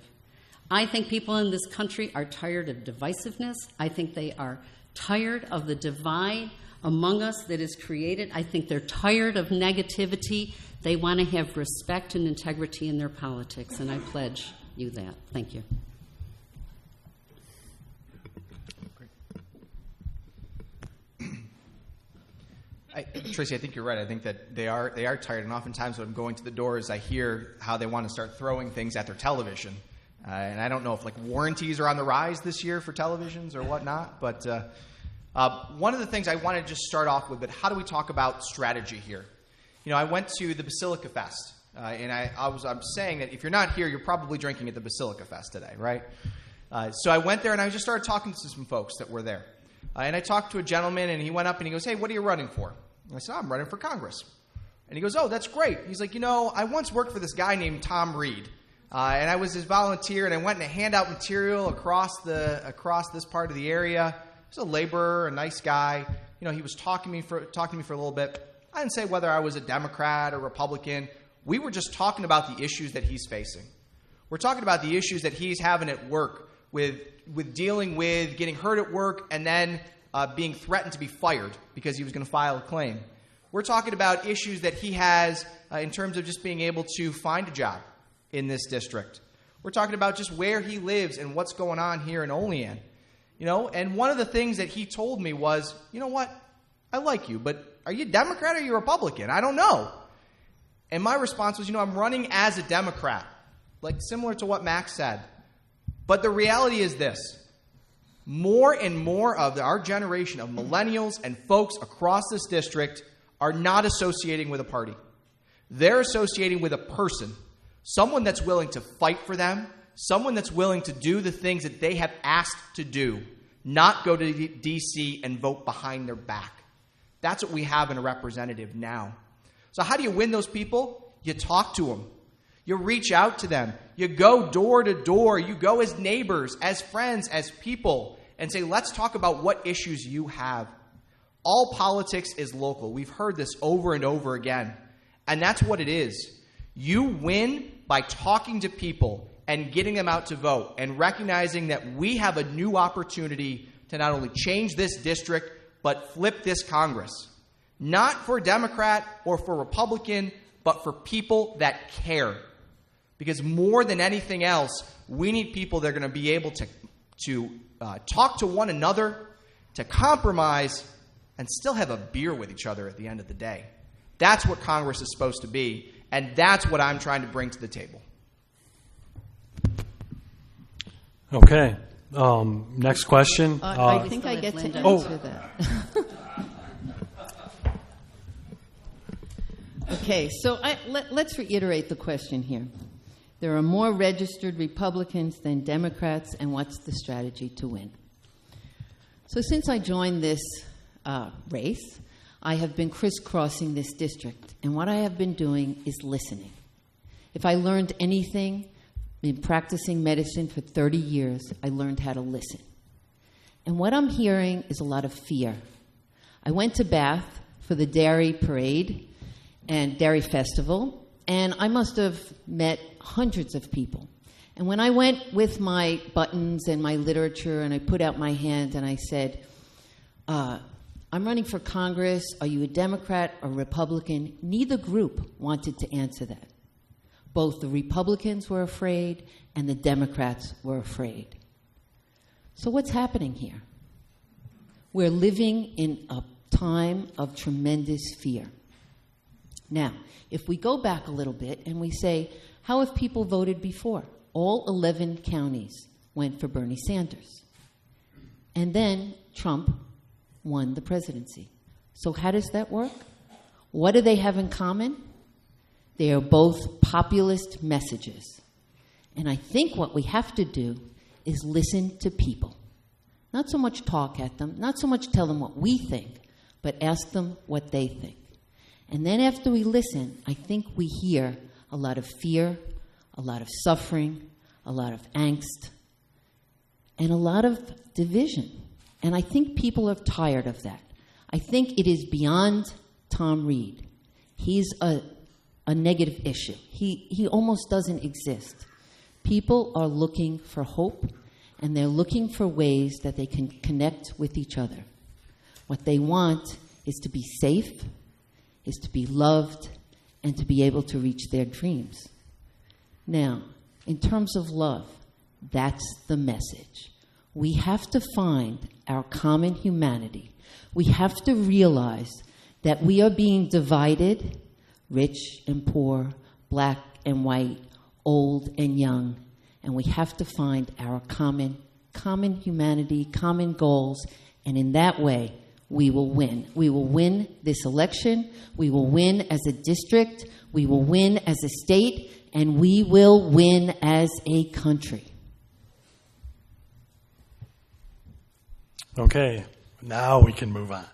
I think people in this country are tired of divisiveness. I think they are tired of the divide among us that is created. I think they're tired of negativity. They want to have respect and integrity in their politics, and I pledge you that. Thank you. Tracy, I think you're right. I think that they are tired, and oftentimes when I'm going to the doors, I hear how they want to start throwing things at their television. And I don't know if warranties are on the rise this year for televisions or whatnot, but one of the things I want to just start off with, but how do we talk about strategy here? I went to the Basilica Fest, and I'm saying that if you're not here, you're probably drinking at the Basilica Fest today, right? So I went there, and I just started talking to some folks that were there. And I talked to a gentleman, and he went up and he goes, "Hey, what are you running for?" And I said, "I'm running for Congress." And he goes, "Oh, that's great." He's like, I once worked for this guy named Tom Reed, and I was his volunteer, and I went and hand out material across this part of the area. He's a laborer, a nice guy. He was talking to me for a little bit. I didn't say whether I was a Democrat or Republican. We were just talking about the issues that he's facing. We're talking about the issues that he's having at work with dealing with getting hurt at work and then being threatened to be fired because he was going to file a claim. We're talking about issues that he has in terms of just being able to find a job in this district. We're talking about just where he lives and what's going on here in Olean. And one of the things that he told me was, "You know what? I like you, but are you Democrat or are you Republican? I don't know." And my response was, I'm running as a Democrat, similar to what Max said. But the reality is this. More and more of our generation of millennials and folks across this district are not associating with a party. They're associating with a person, someone that's willing to fight for them, someone that's willing to do the things that they have asked to do, not go to D.C. and vote behind their back. That's what we have in a representative now. So how do you win those people? You talk to them. You reach out to them. You go door to door. You go as neighbors, as friends, as people, and say, let's talk about what issues you have. All politics is local. We've heard this over and over again. And that's what it is. You win by talking to people and getting them out to vote and recognizing that we have a new opportunity to not only change this district, but flip this Congress. Not for Democrat or for Republican, but for people that care. Because more than anything else, we need people that are going to be able to talk to one another, to compromise, and still have a beer with each other at the end of the day. That's what Congress is supposed to be, and that's what I'm trying to bring to the table. Okay. Next question. I think I get to Linda. answer that. Okay, so let's reiterate the question here. There are more registered Republicans than Democrats, and what's the strategy to win? So since I joined this race, I have been crisscrossing this district, and what I have been doing is listening. If I learned anything in practicing medicine for 30 years, I learned how to listen. And what I'm hearing is a lot of fear. I went to Bath for the Dairy Parade and Dairy Festival, and I must have met hundreds of people. And when I went with my buttons and my literature and I put out my hand and I said, I'm running for Congress, are you a Democrat or Republican? Neither group wanted to answer that. Both the Republicans were afraid and the Democrats were afraid. So what's happening here? We're living in a time of tremendous fear. Now, if we go back a little bit and we say, how have people voted before? All 11 counties went for Bernie Sanders. And then Trump won the presidency. So how does that work? What do they have in common? They are both populist messages. And I think what we have to do is listen to people. Not so much talk at them, not so much tell them what we think, but ask them what they think. And then after we listen, I think we hear a lot of fear, a lot of suffering, a lot of angst, and a lot of division. And I think people are tired of that. I think it is beyond Tom Reed. He's a negative issue. He almost doesn't exist. People are looking for hope, and they're looking for ways that they can connect with each other. What they want is to be safe, is to be loved, and to be able to reach their dreams. Now, in terms of love, that's the message. We have to find our common humanity. We have to realize that we are being divided, rich and poor, black and white, old and young, and we have to find our common humanity, common goals, and in that way, we will win. We will win this election. We will win as a district. We will win as a state. And we will win as a country. Okay, now we can move on.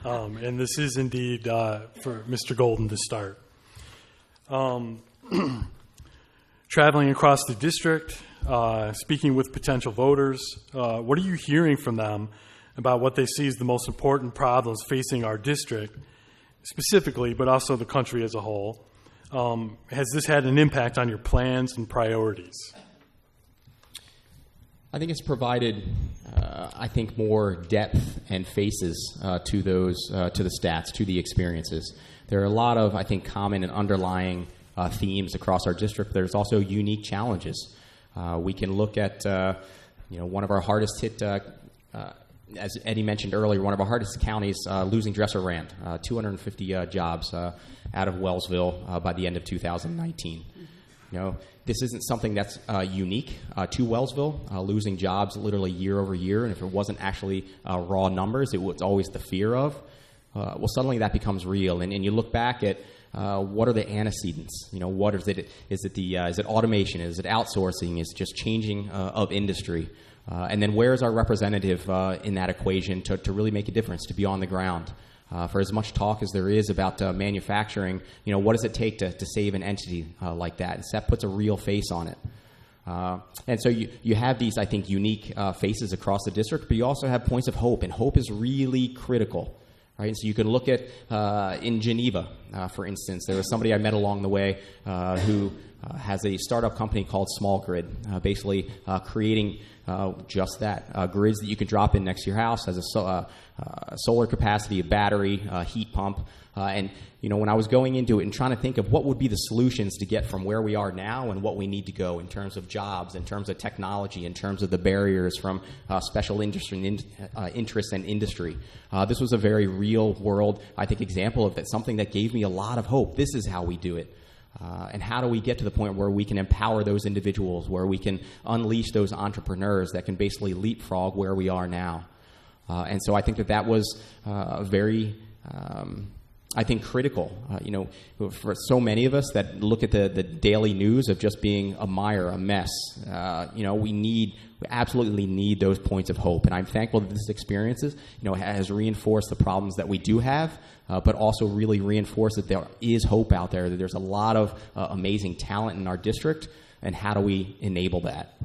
And this is indeed for Mr. Golden to start. Traveling across the district, speaking with potential voters, what are you hearing from them about what they see as the most important problems facing our district specifically, but also the country as a whole? Has this had an impact on your plans and priorities? I think it's provided, more depth and faces to those, to the stats, to the experiences. There are a lot of, common and underlying themes across our district. There's also unique challenges. We can look at, one of our hardest hit, as Eddie mentioned earlier, one of our hardest counties losing Dresser-Rand, 250 jobs out of Wellsville by the end of 2019. This isn't something that's unique to Wellsville, losing jobs literally year over year, and if it wasn't actually raw numbers, it was always the fear of. Well, suddenly that becomes real, and you look back at what are the antecedents? What is it? Is it automation? Is it outsourcing? Is it just changing of industry? And then where is our representative in that equation to really make a difference, to be on the ground? For as much talk as there is about manufacturing, what does it take to save an entity like that? And so that puts a real face on it. And so you have these, unique faces across the district, but you also have points of hope, and hope is really critical. Right? And so you can look at, in Geneva, for instance, there was somebody I met along the way who has a startup company called Small Grid, basically creating just that, grids that you can drop in next to your house, has a solar capacity, a battery, heat pump. And, when I was going into it and trying to think of what would be the solutions to get from where we are now and what we need to go in terms of jobs, in terms of technology, in terms of the barriers from special interests and industry. This was a very real world, example of that, something that gave me a lot of hope. This is how we do it. And how do we get to the point where we can empower those individuals, where we can unleash those entrepreneurs that can basically leapfrog where we are now? And so I think that was very, I think, critical. For so many of us that look at the daily news of just being a mire, a mess, we absolutely need those points of hope. And I'm thankful that this experience has reinforced the problems that we do have, but also really reinforced that there is hope out there, that there's a lot of amazing talent in our district, and how do we enable that?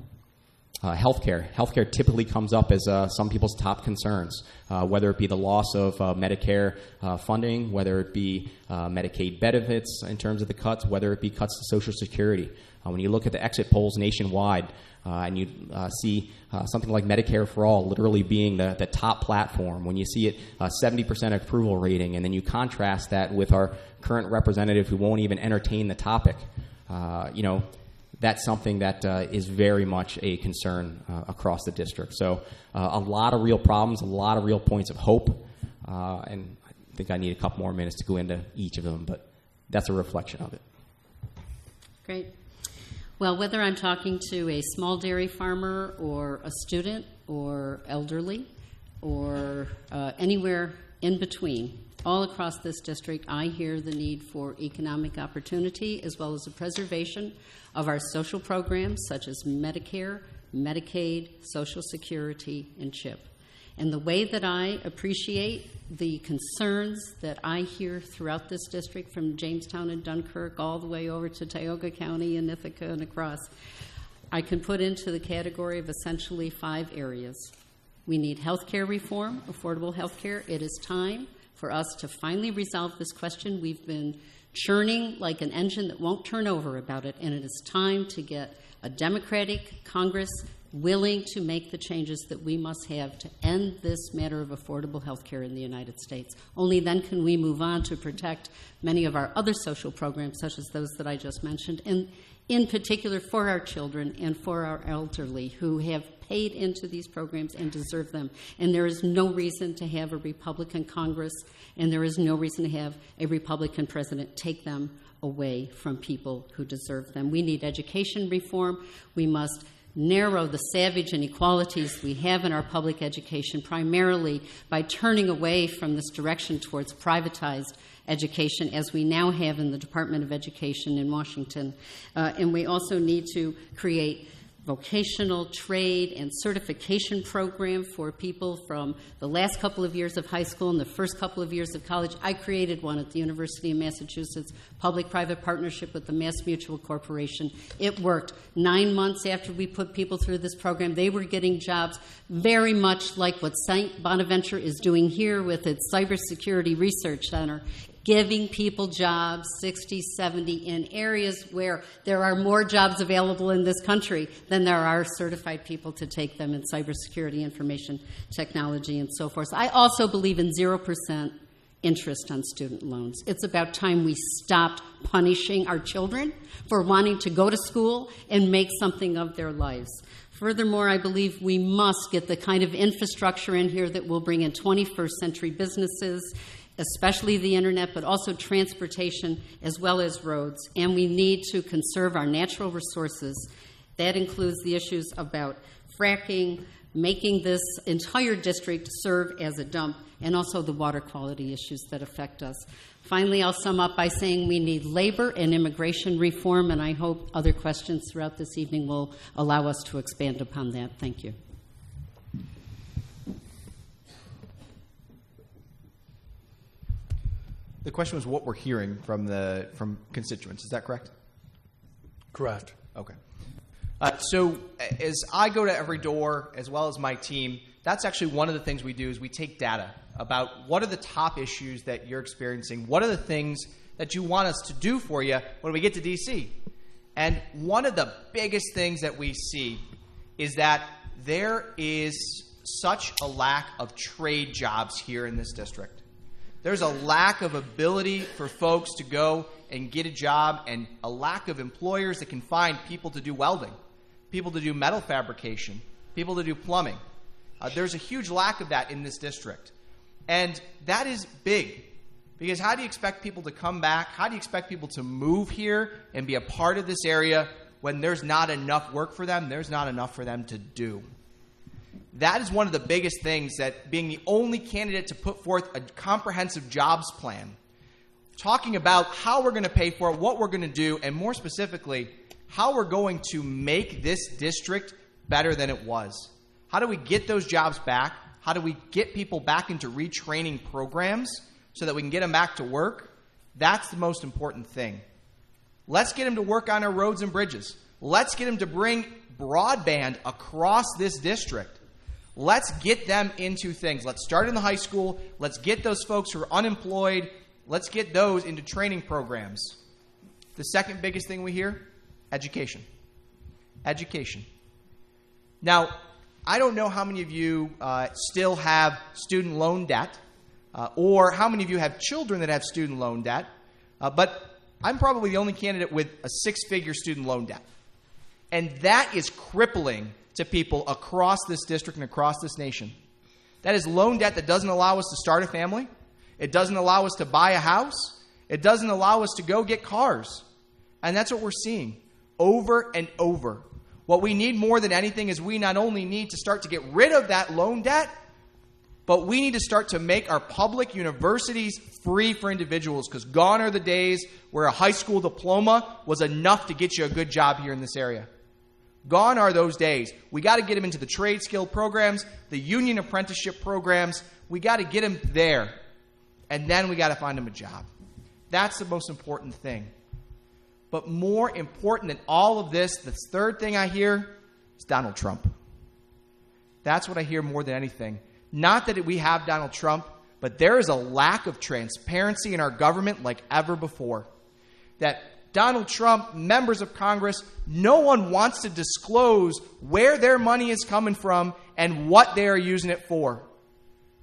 Healthcare. Healthcare typically comes up as some people's top concerns, whether it be the loss of Medicare funding, whether it be Medicaid benefits in terms of the cuts, whether it be cuts to Social Security. When you look at the exit polls nationwide, and you see something like Medicare for All literally being the top platform, when you see it 70% approval rating, and then you contrast that with our current representative who won't even entertain the topic, that's something that is very much a concern across the district. So a lot of real problems, a lot of real points of hope, and I think I need a couple more minutes to go into each of them, but that's a reflection of it. Great. Well, whether I'm talking to a small dairy farmer or a student or elderly or anywhere in between, all across this district, I hear the need for economic opportunity as well as the preservation of our social programs such as Medicare, Medicaid, Social Security, and CHIP. And the way that I appreciate the concerns that I hear throughout this district, from Jamestown and Dunkirk all the way over to Tioga County and Ithaca and across, I can put into the category of essentially 5 areas. We need health care reform, affordable health care. It is time for us to finally resolve this question. We've been churning like an engine that won't turn over about it, and it is time to get a Democratic Congress willing to make the changes that we must have to end this matter of affordable health care in the United States. Only then can we move on to protect many of our other social programs, such as those that I just mentioned, and in particular for our children and for our elderly who have paid into these programs and deserve them. And there is no reason to have a Republican Congress, and there is no reason to have a Republican president take them away from people who deserve them. We need education reform. We must narrow the savage inequalities we have in our public education, primarily by turning away from this direction towards privatized education, as we now have in the Department of Education in Washington. And we also need to create vocational trade and certification program for people from the last couple of years of high school and the first couple of years of college. I created one at the University of Massachusetts, public-private partnership with the Mass Mutual Corporation. It worked. 9 months after we put people through this program, they were getting jobs very much like what St. Bonaventure is doing here with its Cybersecurity Research Center, giving people jobs 60, 70 in areas where there are more jobs available in this country than there are certified people to take them in cybersecurity, information technology, and so forth. I also believe in 0% interest on student loans. It's about time we stopped punishing our children for wanting to go to school and make something of their lives. Furthermore, I believe we must get the kind of infrastructure in here that will bring in 21st century businesses, especially the internet, but also transportation as well as roads. And we need to conserve our natural resources. That includes the issues about fracking, making this entire district serve as a dump, and also the water quality issues that affect us. Finally, I'll sum up by saying we need labor and immigration reform, and I hope other questions throughout this evening will allow us to expand upon that. Thank you. The question was what we're hearing from constituents. Is that correct? Correct. Okay. So as I go to every door, as well as my team, that's actually one of the things we do is we take data about what are the top issues that you're experiencing, what are the things that you want us to do for you when we get to D.C. And one of the biggest things that we see is that there is such a lack of trade jobs here in this district. There's a lack of ability for folks to go and get a job, and a lack of employers that can find people to do welding, people to do metal fabrication, people to do plumbing. There's a huge lack of that in this district. And that is big. Because how do you expect people to come back? How do you expect people to move here and be a part of this area when there's not enough work for them? There's not enough for them to do. That is one of the biggest things, that being the only candidate to put forth a comprehensive jobs plan, talking about how we're going to pay for it, what we're going to do, and more specifically, how we're going to make this district better than it was. How do we get those jobs back? How do we get people back into retraining programs so that we can get them back to work? That's the most important thing. Let's get them to work on our roads and bridges. Let's get them to bring broadband across this district. Let's get them into things. Let's start in the high school. Let's get those folks who are unemployed. Let's get those into training programs. The second biggest thing we hear, education. Education. Now, I don't know how many of you still have student loan debt, or how many of you have children that have student loan debt, but I'm probably the only candidate with a six-figure student loan debt. And that is crippling to people across this district and across this nation. That is loan debt that doesn't allow us to start a family. It doesn't allow us to buy a house. It doesn't allow us to go get cars. And that's what we're seeing over and over. What we need more than anything is we not only need to start to get rid of that loan debt, but we need to start to make our public universities free for individuals, because gone are the days where a high school diploma was enough to get you a good job here in this area. Gone are those days. We got to get them into the trade skill programs, the union apprenticeship programs. We got to get them there, and then we got to find them a job. That's the most important thing. But more important than all of this, the third thing I hear is Donald Trump. That's what I hear more than anything. Not that we have Donald Trump, but there is a lack of transparency in our government like ever before. That Donald Trump, members of Congress, no one wants to disclose where their money is coming from and what they are using it for.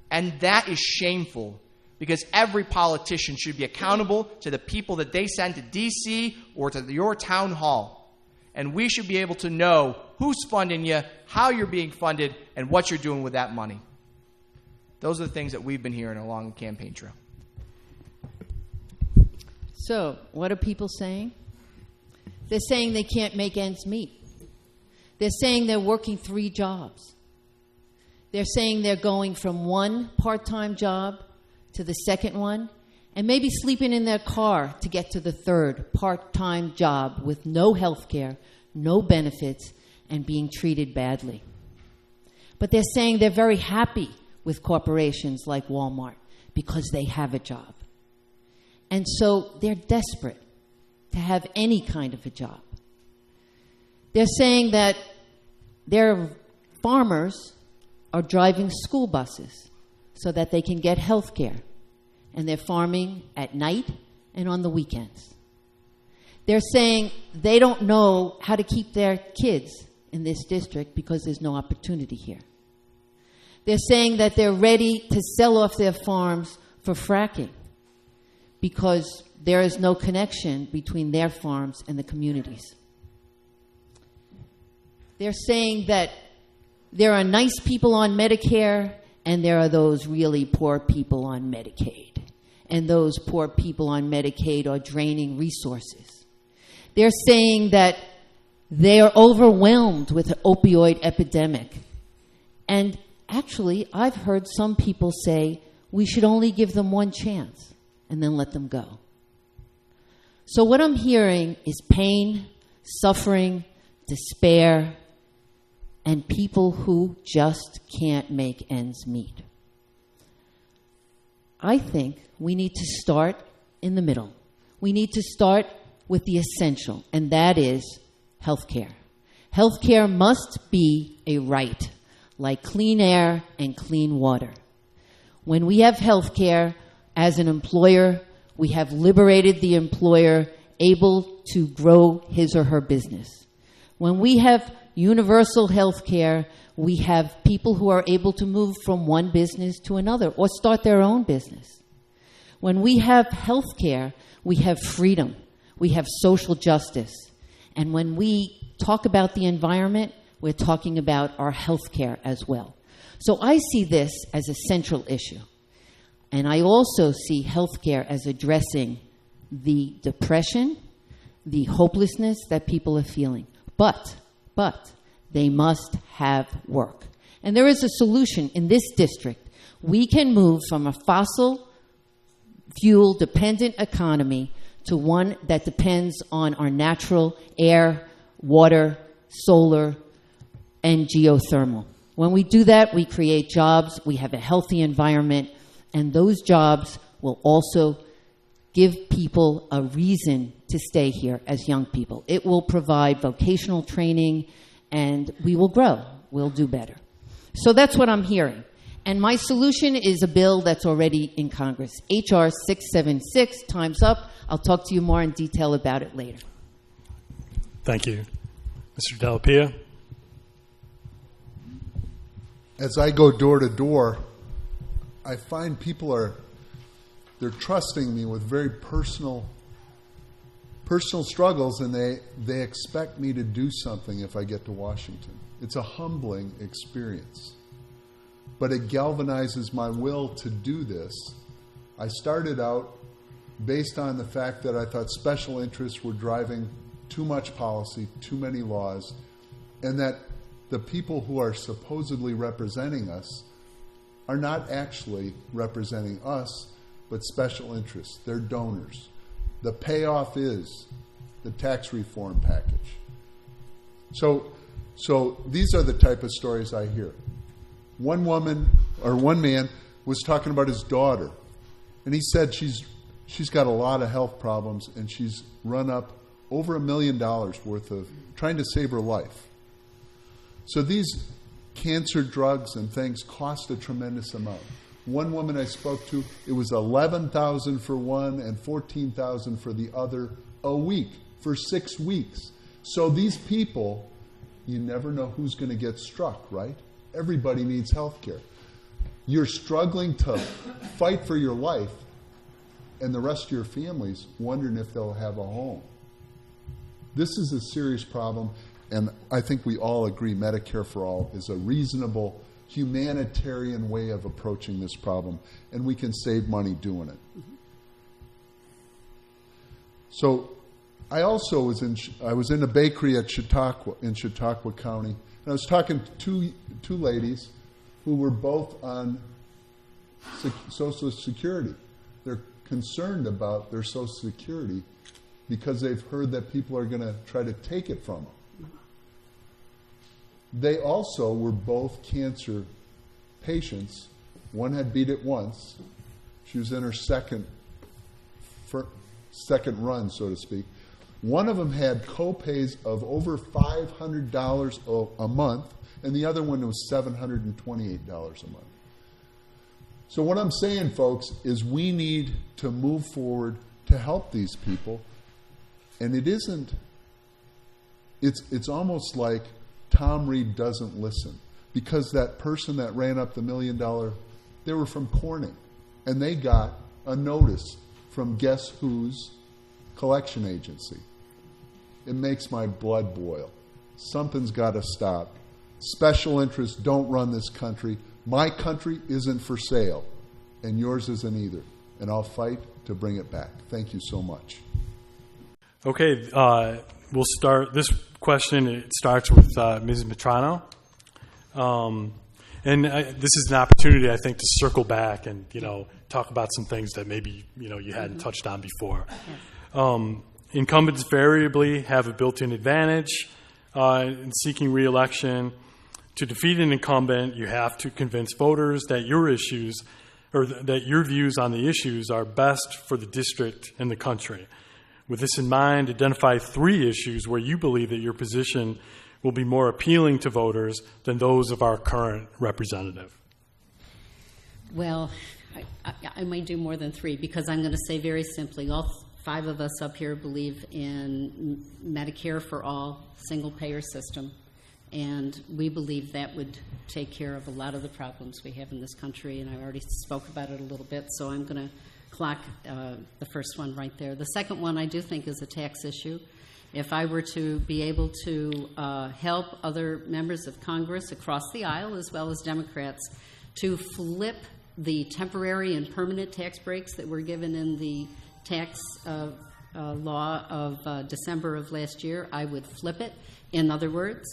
And that is shameful, because every politician should be accountable to the people that they send to D.C. or to your town hall. And we should be able to know who's funding you, how you're being funded, and what you're doing with that money. Those are the things that we've been hearing along the campaign trail. So, what are people saying? They're saying they can't make ends meet. They're saying they're working 3 jobs. They're saying they're going from one part-time job to the second one, and maybe sleeping in their car to get to the third part-time job with no health care, no benefits, and being treated badly. But they're saying they're very happy with corporations like Walmart because they have a job. And so they're desperate to have any kind of a job. They're saying that their farmers are driving school buses so that they can get health care, and they're farming at night and on the weekends. They're saying they don't know how to keep their kids in this district because there's no opportunity here. They're saying that they're ready to sell off their farms for fracking because there is no connection between their farms and the communities. They're saying that there are nice people on Medicare and there are those really poor people on Medicaid. And those poor people on Medicaid are draining resources. They're saying that they are overwhelmed with the opioid epidemic. And actually, I've heard some people say we should only give them one chance and then let them go. So what I'm hearing is pain, suffering, despair, and people who just can't make ends meet. I think we need to start in the middle. We need to start with the essential, and that is health care. Health care must be a right, like clean air and clean water. When we have health care, as an employer, we have liberated the employer able to grow his or her business. When we have universal health care, we have people who are able to move from one business to another or start their own business. When we have health care, we have freedom, we have social justice. And when we talk about the environment, we're talking about our health care as well. So I see this as a central issue. And I also see healthcare as addressing the depression, the hopelessness that people are feeling. But they must have work. And there is a solution in this district. We can move from a fossil fuel-dependent economy to one that depends on our natural air, water, solar, and geothermal. When we do that, we create jobs, we have a healthy environment, and those jobs will also give people a reason to stay here as young people. It will provide vocational training, and we will grow. We'll do better. So that's what I'm hearing. And my solution is a bill that's already in Congress. H.R. 676, time's up. I'll talk to you more in detail about it later. Thank you. Mr. Della. As I go door to door, I find people they're trusting me with very personal struggles, and they expect me to do something if I get to Washington. It's a humbling experience, but it galvanizes my will to do this. I started out based on the fact that I thought special interests were driving too much policy, too many laws, and that the people who are supposedly representing us are not actually representing us, but special interests. They're donors. The payoff is the tax reform package. So these are the type of stories I hear. One man was talking about his daughter, and he said she's got a lot of health problems, and she's run up over $1 million worth of trying to save her life. So these cancer drugs and things cost a tremendous amount. One woman I spoke to, it was $11,000 for one and $14,000 for the other a week for 6 weeks. So these people, you never know who's going to get struck, right? Everybody needs health care. You're struggling to fight for your life, and the rest of your family's wondering if they'll have a home. This is a serious problem, and I think we all agree Medicare for All is a reasonable, humanitarian way of approaching this problem, and we can save money doing it. So I also was in a bakery at Chautauqua County, and I was talking to two ladies who were both on Social Security. They're concerned about their Social Security because they've heard that people are going to try to take it from them. They also were both cancer patients. One had beat it once. She was in her second run, so to speak. One of them had co-pays of over $500 a month, and the other one was $728 a month. So what I'm saying, folks, is we need to move forward to help these people. And it's almost like Tom Reed doesn't listen, because that person that ran up the $1 million, they were from Corning, and they got a notice from guess whose collection agency. It makes my blood boil. Something's got to stop. Special interests don't run this country. My country isn't for sale, and yours isn't either. And I'll fight to bring it back. Thank you so much. Okay, we'll start. This question, it starts with Ms. Mitrano. This is an opportunity, I think, to circle back and, talk about some things that maybe, you hadn't touched on before. Yes. Incumbents variably have a built-in advantage in seeking re-election. To defeat an incumbent, you have to convince voters that your issues, or that your views on the issues, are best for the district and the country. With this in mind, identify 3 issues where you believe that your position will be more appealing to voters than those of our current representative. Well, I might do more than 3, because I'm going to say very simply, all 5 of us up here believe in Medicare for all, single-payer system, and we believe that would take care of a lot of the problems we have in this country, and I already spoke about it a little bit, so I'm going to clock the first one right there. The second one I do think is a tax issue. If I were to be able to help other members of Congress across the aisle, as well as Democrats, to flip the temporary and permanent tax breaks that were given in the tax law of December of last year. I would flip it. In other words,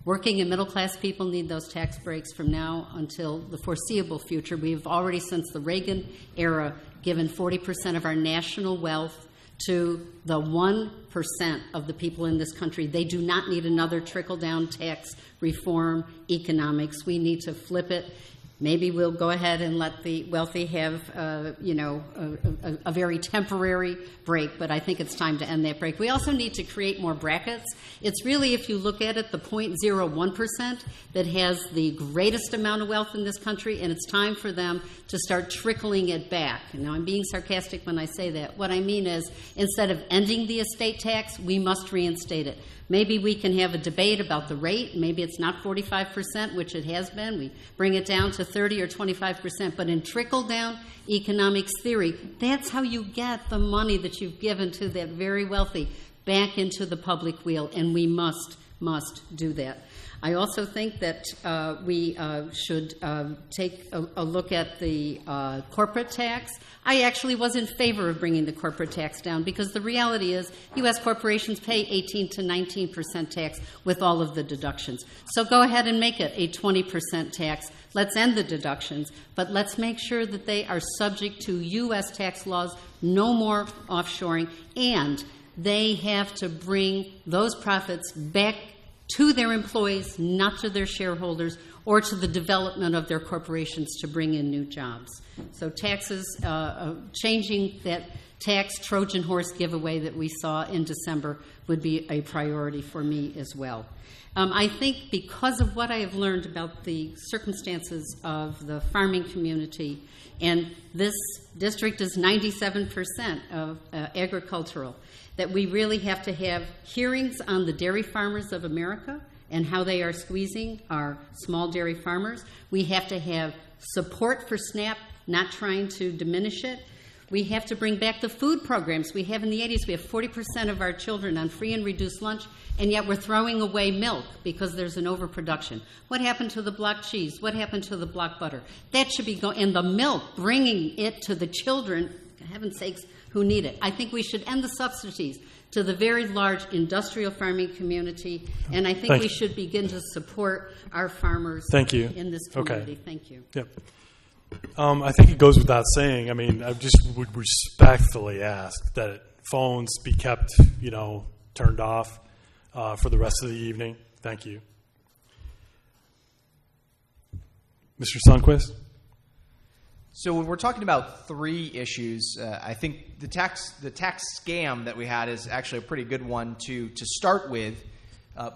working and middle-class people need those tax breaks from now until the foreseeable future. We've already, since the Reagan era, given 40% of our national wealth to the 1% of the people in this country. They do not need another trickle-down tax reform economics. We need to flip it. Maybe we'll go ahead and let the wealthy have, a very temporary break, but I think it's time to end that break. We also need to create more brackets. It's really, if you look at it, the 0.01% that has the greatest amount of wealth in this country, and it's time for them to start trickling it back. Now, I'm being sarcastic when I say that. What I mean is, instead of ending the estate tax, we must reinstate it. Maybe we can have a debate about the rate. Maybe it's not 45%, which it has been. We bring it down to 30 or 25%. But in trickle-down economics theory, that's how you get the money that you've given to that very wealthy back into the public wheel, and we must do that. I also think that we should take a look at the corporate tax. I actually was in favor of bringing the corporate tax down because the reality is U.S. corporations pay 18 to 19% tax with all of the deductions. So go ahead and make it a 20% tax. Let's end the deductions, but let's make sure that they are subject to U.S. tax laws, no more offshoring, and they have to bring those profits back to their employees, not to their shareholders, or to the development of their corporations to bring in new jobs. So taxes, changing that tax Trojan horse giveaway that we saw in December would be a priority for me as well. I think because of what I have learned about the circumstances of the farming community, and this district is 97% of agricultural, that we really have to have hearings on the dairy farmers of America and how they are squeezing our small dairy farmers. We have to have support for SNAP, not trying to diminish it. We have to bring back the food programs we have in the 80s. We have 40% of our children on free and reduced lunch, and yet we're throwing away milk because there's an overproduction. What happened to the block cheese? What happened to the block butter? That should be going, and the milk, bringing it to the children, for heaven's sakes, who need it. I think we should end the subsidies to the very large industrial farming community, and I think we should begin to support our farmers in this community. Okay. Thank you. Yep. I think it goes without saying. I mean, I just would respectfully ask that phones be kept, turned off for the rest of the evening. Thank you. Mr. Sundquist? So when we're talking about three issues, I think the tax scam that we had is actually a pretty good one to start with.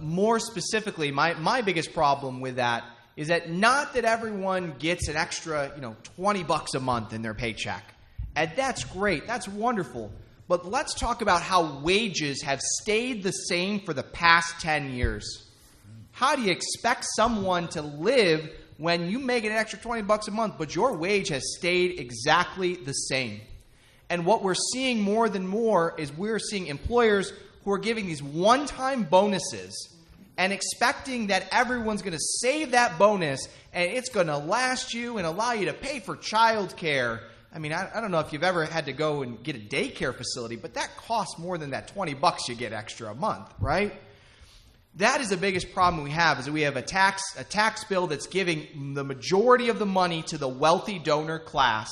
More specifically, my biggest problem with that is that not that everyone gets an extra, $20 a month in their paycheck. And that's great. That's wonderful. But let's talk about how wages have stayed the same for the past 10 years. How do you expect someone to live when you make an extra $20 a month, but your wage has stayed exactly the same? And what we're seeing more than more is we're seeing employers who are giving these one-time bonuses and expecting that everyone's going to save that bonus and it's going to last you and allow you to pay for child care. I mean, I don't know if you've ever had to go and get a daycare facility, but that costs more than that $20 you get extra a month, right? That is the biggest problem we have, is that we have a tax bill that's giving the majority of the money to the wealthy donor class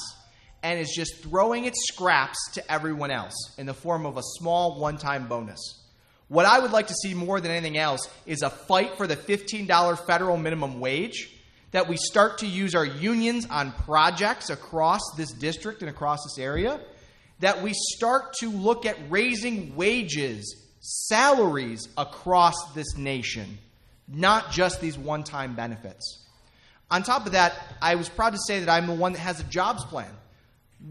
and is just throwing its scraps to everyone else in the form of a small one-time bonus. What I would like to see more than anything else is a fight for the $15 federal minimum wage, that we start to use our unions on projects across this district and across this area, that we start to look at raising wages, salaries across this nation, not just these one-time benefits. On top of that, I was proud to say that I'm the one that has a jobs plan.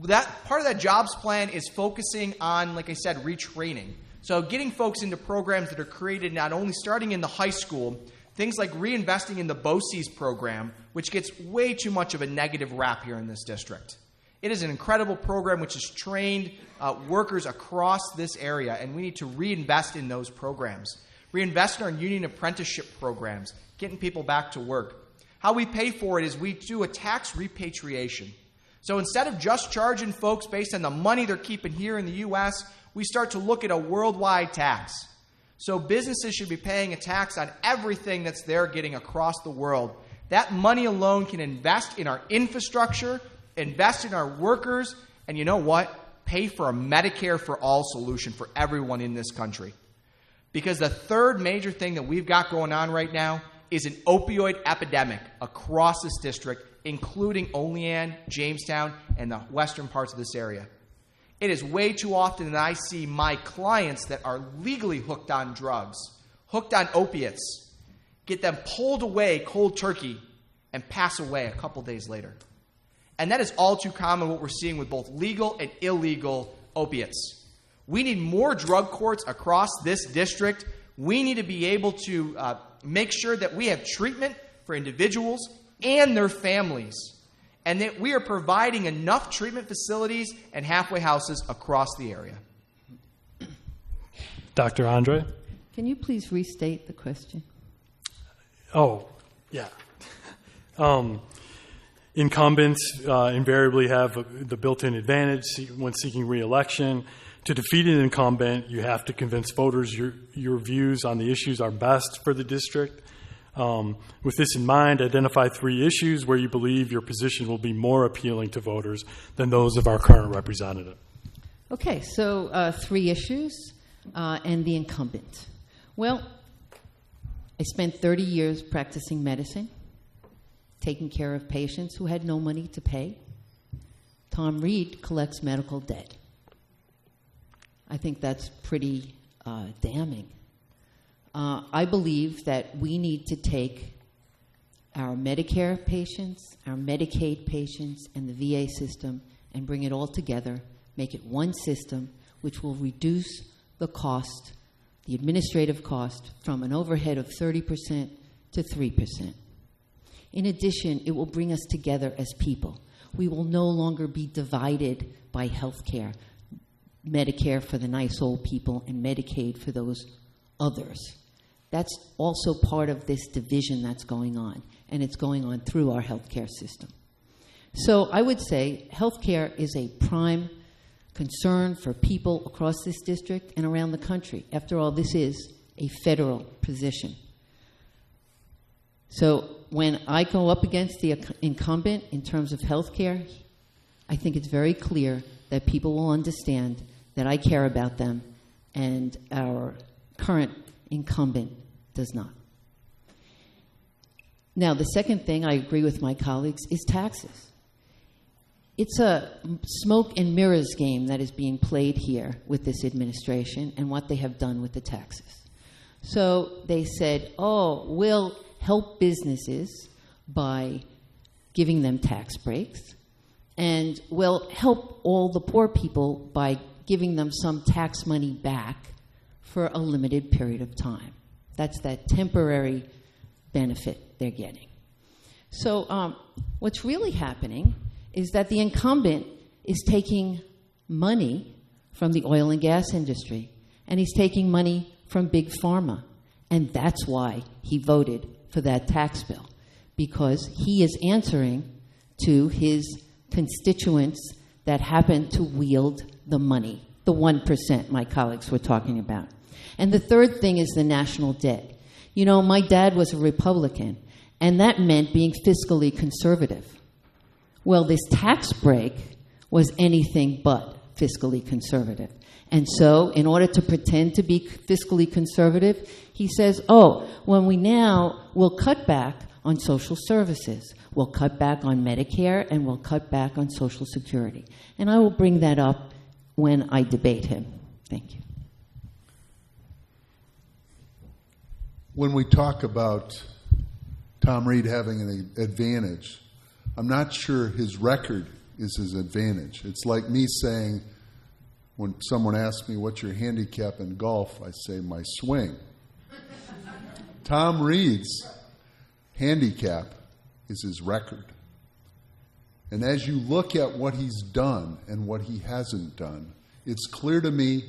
That part of that jobs plan is focusing on, like I said, retraining. So getting folks into programs that are created not only starting in the high school, things like reinvesting in the BOCES program, which gets way too much of a negative rap here in this district. It is an incredible program which has trained workers across this area, and we need to reinvest in those programs. Reinvest in our union apprenticeship programs, getting people back to work. How we pay for it is we do a tax repatriation. So instead of just charging folks based on the money they're keeping here in the U.S., we start to look at a worldwide tax. So businesses should be paying a tax on everything that's they're getting across the world. That money alone can invest in our infrastructure, invest in our workers, and you know what? Pay for a Medicare for all solution for everyone in this country. Because the third major thing that we've got going on right now is an opioid epidemic across this district, including Olean, Jamestown, and the western parts of this area. It is way too often that I see my clients that are legally hooked on drugs, hooked on opiates, get them pulled away cold turkey and pass away a couple days later. And that is all too common what we're seeing with both legal and illegal opiates. We need more drug courts across this district. We need to be able to make sure that we have treatment for individuals and their families, and that we are providing enough treatment facilities and halfway houses across the area. Dr. Andrei? Can you please restate the question? Oh, yeah. Incumbents invariably have the built-in advantage when seeking re-election. To defeat an incumbent, you have to convince voters your views on the issues are best for the district. With this in mind, identify 3 issues where you believe your position will be more appealing to voters than those of our current representative. Okay, so 3 issues and the incumbent. Well, I spent 30 years practicing medicine, taking care of patients who had no money to pay. Tom Reed collects medical debt. I think that's pretty damning. I believe that we need to take our Medicare patients, our Medicaid patients, and the VA system and bring it all together, make it one system, which will reduce the cost, the administrative cost, from an overhead of 30% to 3%. In addition, it will bring us together as people. We will no longer be divided by health care, Medicare for the nice old people and Medicaid for those others. That's also part of this division that's going on, and it's going on through our healthcare system. So I would say healthcare is a prime concern for people across this district and around the country. After all, this is a federal position. So when I go up against the incumbent in terms of healthcare, I think it's very clear that people will understand that I care about them and our current incumbent does not. Now, the second thing, I agree with my colleagues, is taxes. It's a smoke and mirrors game that is being played here with this administration and what they have done with the taxes. So they said, oh, we'll help businesses by giving them tax breaks, and we'll help all the poor people by giving them some tax money back for a limited period of time. That's that temporary benefit they're getting. So what's really happening is that the incumbent is taking money from the oil and gas industry, and he's taking money from Big Pharma. And that's why he voted for that tax bill, because he is answering to his constituents that happen to wield the money, the 1% my colleagues were talking about. And the third thing is the national debt. You know, my dad was a Republican, and that meant being fiscally conservative. Well, this tax break was anything but fiscally conservative. And so, in order to pretend to be fiscally conservative, he says, oh, when we'll cut back on social services, we'll cut back on Medicare, and we'll cut back on Social Security. And I will bring that up when I debate him. Thank you. When we talk about Tom Reed having an advantage, I'm not sure his record is his advantage. It's like me saying, when someone asks me, what's your handicap in golf, I say, my swing. Tom Reed's handicap is his record. And as you look at what he's done and what he hasn't done, it's clear to me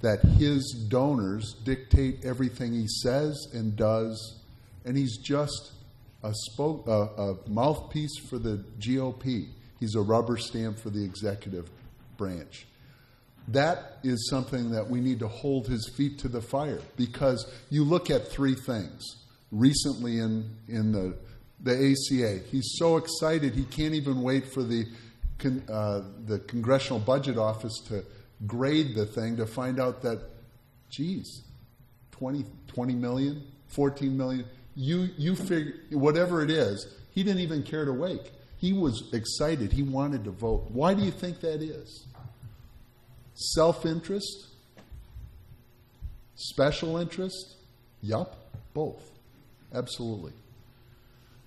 that his donors dictate everything he says and does, and he's just a mouthpiece for the GOP. He's a rubber stamp for the executive branch. That is something that we need to hold his feet to the fire, because you look at three things. Recently in the ACA, he's so excited he can't even wait for the Congressional Budget Office to grade the thing to find out that, geez, 20 million, 14 million, you figure, whatever it is, he didn't even care to wait. He was excited. He wanted to vote. Why do you think that is? Self-interest? Special interest? Yup, both. Absolutely.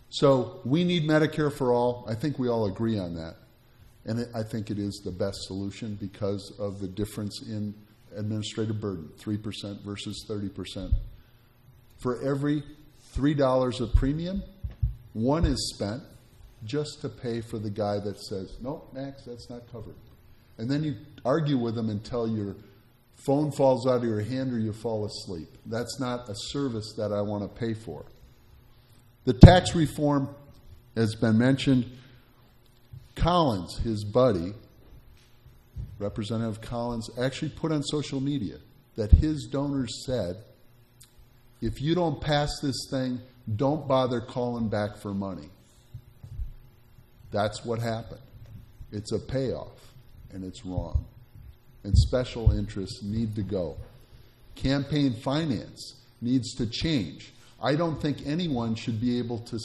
So we need Medicare for all. I think we all agree on that. And I think it is the best solution because of the difference in administrative burden, 3% versus 30%. For every $3 of premium, one is spent just to pay for the guy that says, no, Max, that's not covered. And then you argue with them until your phone falls out of your hand or you fall asleep. That's not a service that I want to pay for. The tax reform has been mentioned. Collins, his buddy, Representative Collins, actually put on social media that his donors said, if you don't pass this thing, don't bother calling back for money. That's what happened. It's a payoff, and it's wrong. And special interests need to go. Campaign finance needs to change. I don't think anyone should be able to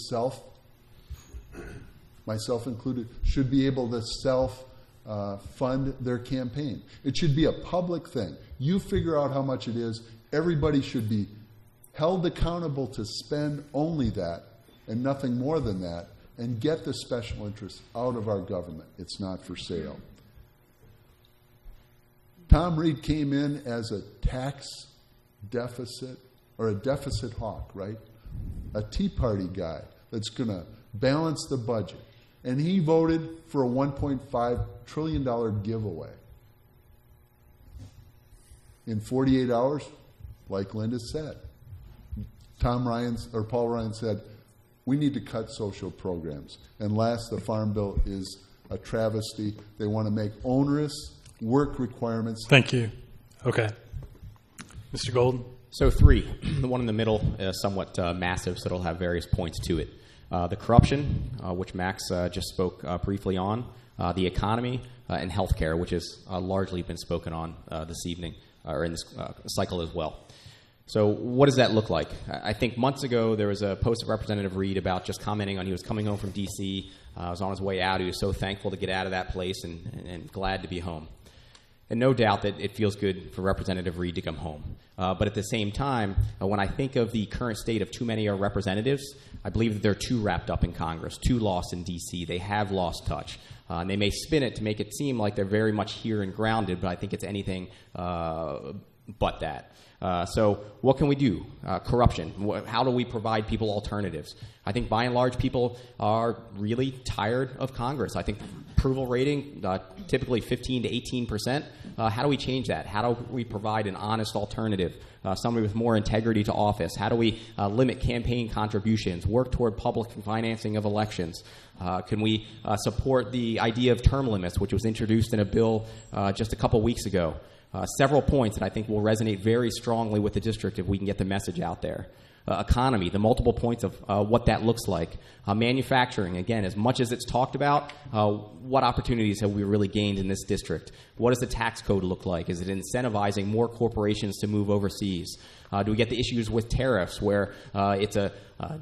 myself included, should be able to fund their campaign. It should be a public thing. You figure out how much it is. Everybody should be held accountable to spend only that and nothing more than that, and get the special interests out of our government. It's not for sale. Tom Reed came in as a tax deficit, or a deficit hawk, right? A Tea Party guy that's going to balance the budget. And he voted for a $1.5 trillion giveaway. In 48 hours, like Linda said, Paul Ryan said, we need to cut social programs. And last, the Farm Bill is a travesty. They want to make onerous work requirements. Thank you. Okay. Mr. Golden? So three. The one in the middle is somewhat massive, so it'll have various points to it. The corruption, which Max just spoke briefly on, the economy, and healthcare, which has largely been spoken on this evening, or in this cycle as well. So what does that look like? I think months ago there was a post of Representative Reed about just commenting on he was coming home from D.C., was on his way out. He was so thankful to get out of that place and glad to be home. And no doubt that it feels good for Representative Reed to come home. But at the same time, when I think of the current state of too many of our representatives, I believe that they're too wrapped up in Congress, too lost in D.C. They have lost touch. And they may spin it to make it seem like they're very much here and grounded, but I think it's anything but that. So what can we do? Corruption. How do we provide people alternatives? I think by and large people are really tired of Congress. I think approval rating, typically 15 to 18%. How do we change that? How do we provide an honest alternative? Somebody with more integrity to office? How do we limit campaign contributions, work toward public financing of elections? Can we support the idea of term limits, which was introduced in a bill just a couple weeks ago? Several points that I think will resonate very strongly with the district if we can get the message out there. Economy, the multiple points of what that looks like. Manufacturing, again, as much as it's talked about, what opportunities have we really gained in this district? What does the tax code look like? Is it incentivizing more corporations to move overseas? Do we get the issues with tariffs where it's a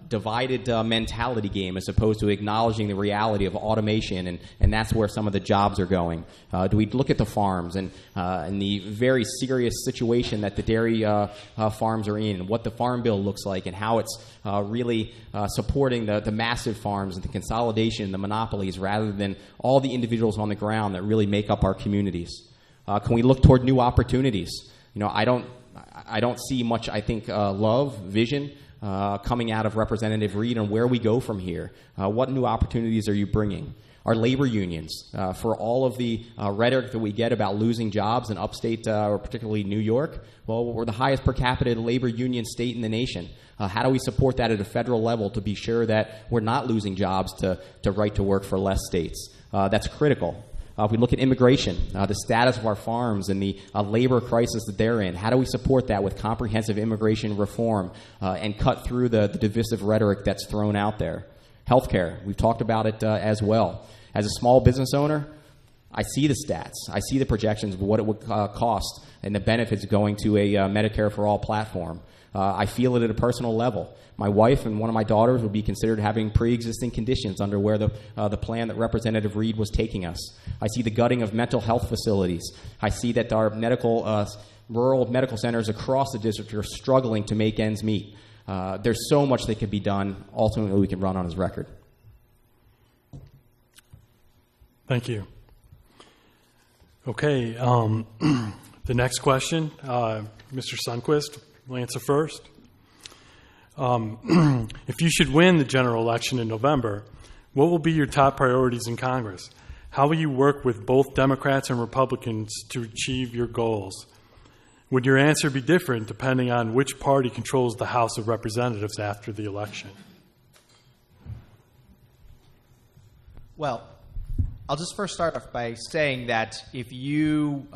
divided mentality game as opposed to acknowledging the reality of automation, and that's where some of the jobs are going? Do we look at the farms and the very serious situation that the dairy farms are in, what the Farm Bill looks like, and how it's really supporting the massive farms and the consolidation, the monopolies, rather than all the individuals on the ground that really make up our communities? Can we look toward new opportunities? I don't see much, I think, love, vision coming out of Representative Reed on where we go from here. What new opportunities are you bringing? our labor unions, for all of the rhetoric that we get about losing jobs in upstate or particularly New York. Well, we're the highest per capita labor union state in the nation. How do we support that at a federal level to be sure that we're not losing jobs to right to work for less states? That's critical. If we look at immigration, the status of our farms and the labor crisis that they're in, how do we support that with comprehensive immigration reform and cut through the divisive rhetoric that's thrown out there? Healthcare, we've talked about it as well. As a small business owner, I see the stats. I see the projections of what it would cost and the benefits going to a Medicare for All platform. I feel it at a personal level. My wife and one of my daughters would be considered having pre-existing conditions under where the plan that Representative Reed was taking us. I see the gutting of mental health facilities. I see that our rural medical centers across the district are struggling to make ends meet. There's so much that could be done. Ultimately, we can run on his record. Thank you. Okay, the next question, Mr. Sundquist will answer first. If you should win the general election in November, what will be your top priorities in Congress? How will you work with both Democrats and Republicans to achieve your goals? Would your answer be different depending on which party controls the House of Representatives after the election? Well, I'll just first start off by saying that if you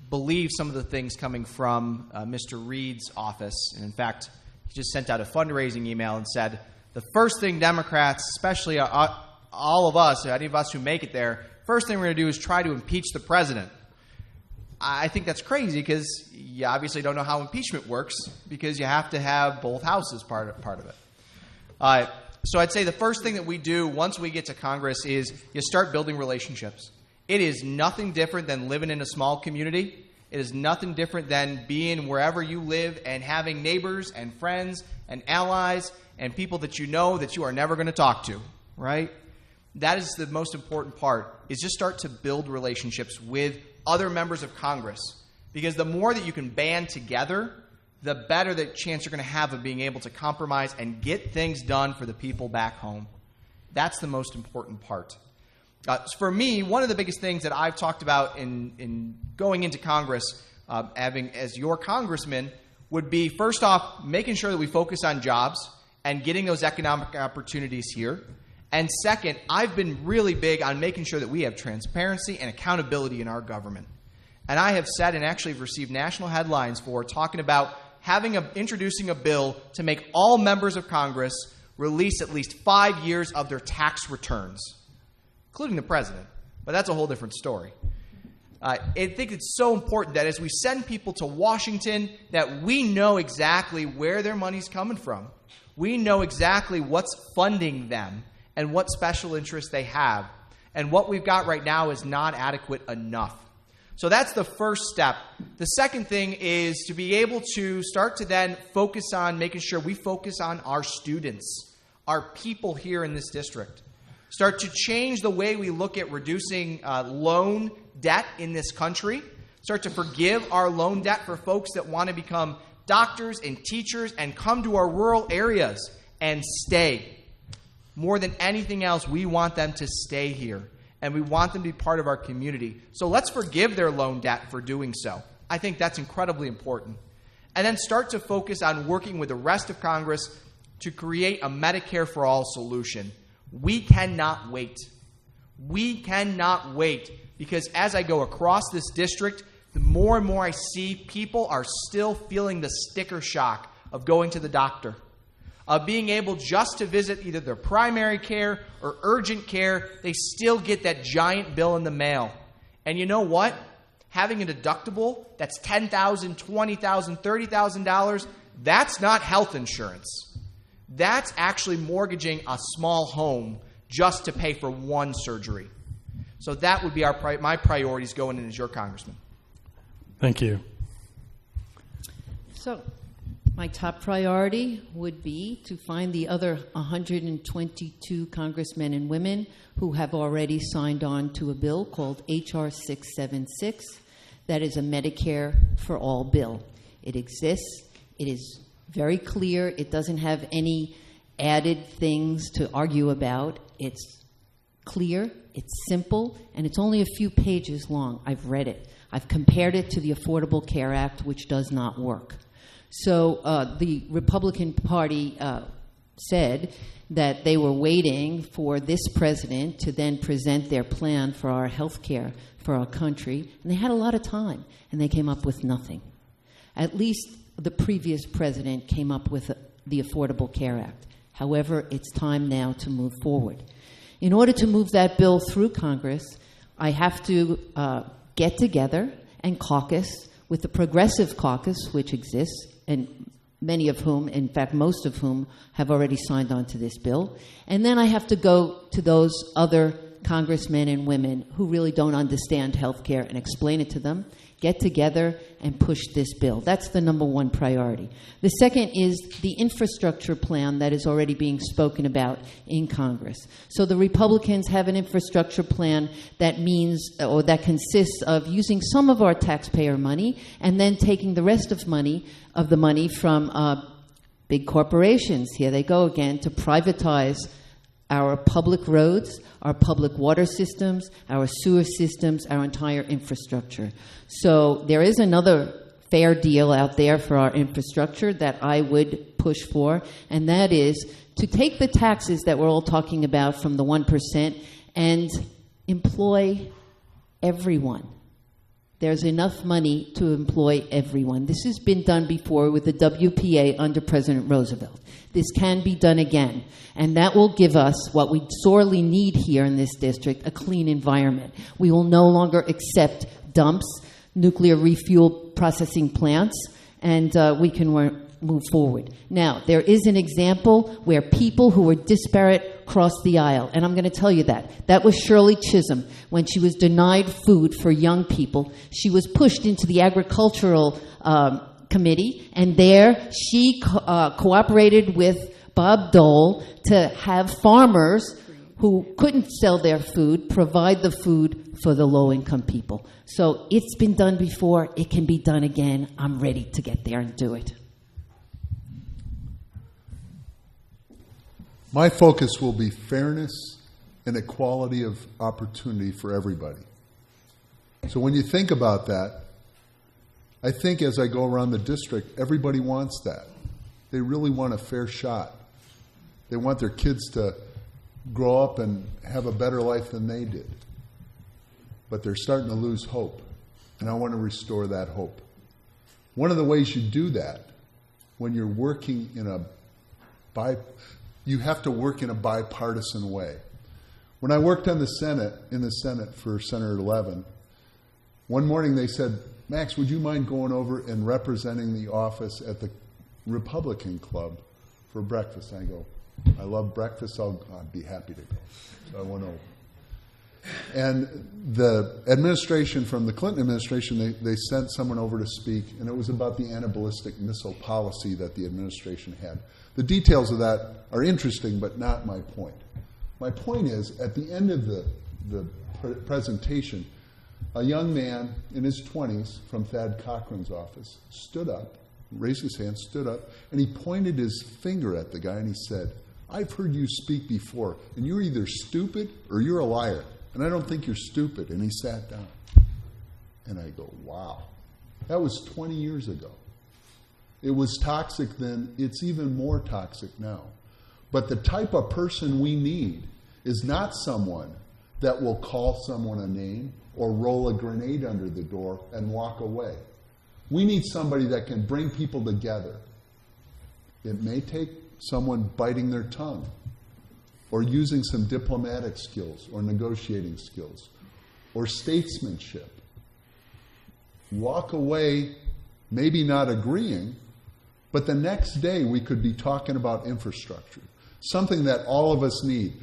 believe some of the things coming from Mr. Reed's office, and in fact, he just sent out a fundraising email and said, the first thing Democrats, especially all of us, any of us who make it there, first thing we're going to do is try to impeach the president. I think that's crazy because you obviously don't know how impeachment works because you have to have both houses part of it. So I'd say the first thing that we do once we get to Congress is you start building relationships. It is nothing different than living in a small community. It is nothing different than being wherever you live and having neighbors and friends and allies and people that you know that you are never going to talk to, right? That is the most important part, is just start to build relationships with other members of Congress. Because the more that you can band together, the better the chance you're going to have of being able to compromise and get things done for the people back home. That's the most important part. For me, one of the biggest things that I've talked about in going into Congress, having as your congressman, would be, first off, making sure that we focus on jobs and getting those economic opportunities here. And second, I've been really big on making sure that we have transparency and accountability in our government. And I have said and actually have received national headlines for talking about introducing a bill to make all members of Congress release at least 5 years of their tax returns, including the president. But that's a whole different story. I think it's so important that as we send people to Washington, that we know exactly where their money's coming from. We know exactly what's funding them and what special interests they have. And what we've got right now is not adequate enough. So that's the first step. The second thing is to be able to start to then focus on making sure we focus on our students, our people here in this district. Start to change the way we look at reducing loan debt in this country. Start to forgive our loan debt for folks that want to become doctors and teachers and come to our rural areas and stay. More than anything else, we want them to stay here, and we want them to be part of our community. So let's forgive their loan debt for doing so. I think that's incredibly important. And then start to focus on working with the rest of Congress to create a Medicare for All solution. We cannot wait. We cannot wait, because as I go across this district, the more and more I see people are still feeling the sticker shock of going to the doctor, of being able just to visit either their primary care or urgent care. They still get that giant bill in the mail. And you know what? Having a deductible that's $10,000, $20,000, $30,000, that's not health insurance. That's actually mortgaging a small home just to pay for one surgery. So that would be my priorities going in as your congressman. Thank you. So my top priority would be to find the other 122 congressmen and women who have already signed on to a bill called H.R. 676. That is a Medicare for All bill. It exists. It is very clear. It doesn't have any added things to argue about. It's clear, it's simple, and it's only a few pages long. I've read it. I've compared it to the Affordable Care Act, which does not work. So the Republican Party said that they were waiting for this president to then present their plan for our health care for our country, and they had a lot of time, and they came up with nothing. At least the previous president came up with the Affordable Care Act. However, it's time now to move forward. In order to move that bill through Congress, I have to get together and caucus with the Progressive Caucus, which exists, and many of whom, in fact, most of whom, have already signed on to this bill. And then I have to go to those other congressmen and women who really don't understand health care and explain it to them, get together and push this bill. That's the number one priority. The second is the infrastructure plan that is already being spoken about in Congress. So the Republicans have an infrastructure plan that means, or that consists of using some of our taxpayer money and then taking the rest of the money from big corporations, here they go again, to privatize our public roads, our public water systems, our sewer systems, our entire infrastructure. So there is another fair deal out there for our infrastructure that I would push for, and that is to take the taxes that we're all talking about from the 1% and employ everyone. There's enough money to employ everyone. This has been done before with the WPA under President Roosevelt. This can be done again, and that will give us what we sorely need here in this district, a clean environment. We will no longer accept dumps, nuclear refuel processing plants, and we can move forward. Now, there is an example where people who were disparate crossed the aisle, and I'm going to tell you that. That was Shirley Chisholm. When she was denied food for young people, she was pushed into the agricultural committee, and there she cooperated with Bob Dole to have farmers who couldn't sell their food provide the food for the low-income people. So it's been done before. It can be done again. I'm ready to get there and do it. My focus will be fairness and equality of opportunity for everybody. So when you think about that, I think as I go around the district, everybody wants that. They really want a fair shot. They want their kids to grow up and have a better life than they did. But they're starting to lose hope, and I want to restore that hope. One of the ways you do that, when you're working you have to work in a bipartisan way. When I worked in the Senate for Senator Levin, one morning they said, Max, would you mind going over and representing the office at the Republican Club for breakfast? I go, I love breakfast, I'd be happy to go. So I went over. And the administration, from the Clinton administration, they sent someone over to speak, and it was about the anti-ballistic missile policy that the administration had. The details of that are interesting, but not my point. My point is, at the end of the presentation, a young man in his 20s from Thad Cochran's office stood up, raised his hand, stood up, and he pointed his finger at the guy and he said, I've heard you speak before, and you're either stupid or you're a liar, and I don't think you're stupid. And he sat down. And I go, wow. That was 20 years ago. It was toxic then. It's even more toxic now. But the type of person we need is not someone that will call someone a name or roll a grenade under the door and walk away. We need somebody that can bring people together. It may take someone biting their tongue or using some diplomatic skills or negotiating skills or statesmanship. Walk away, maybe not agreeing, but the next day we could be talking about infrastructure, something that all of us need.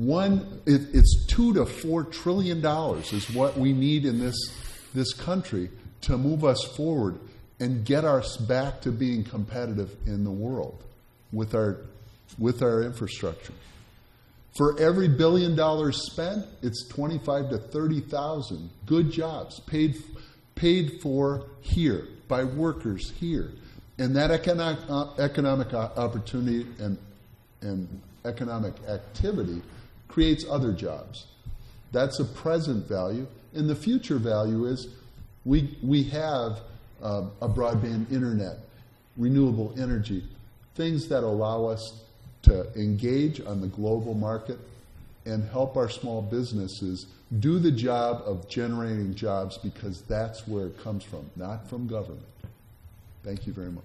It's $2 to $4 trillion is what we need in this country to move us forward and get us back to being competitive in the world with our infrastructure. For every $1 billion spent, it's 25 to 30,000 good jobs paid for here by workers here, and that economic opportunity and economic activity creates other jobs. That's a present value. And the future value is we have a broadband internet, renewable energy, things that allow us to engage on the global market and help our small businesses do the job of generating jobs, because that's where it comes from, not from government. Thank you very much.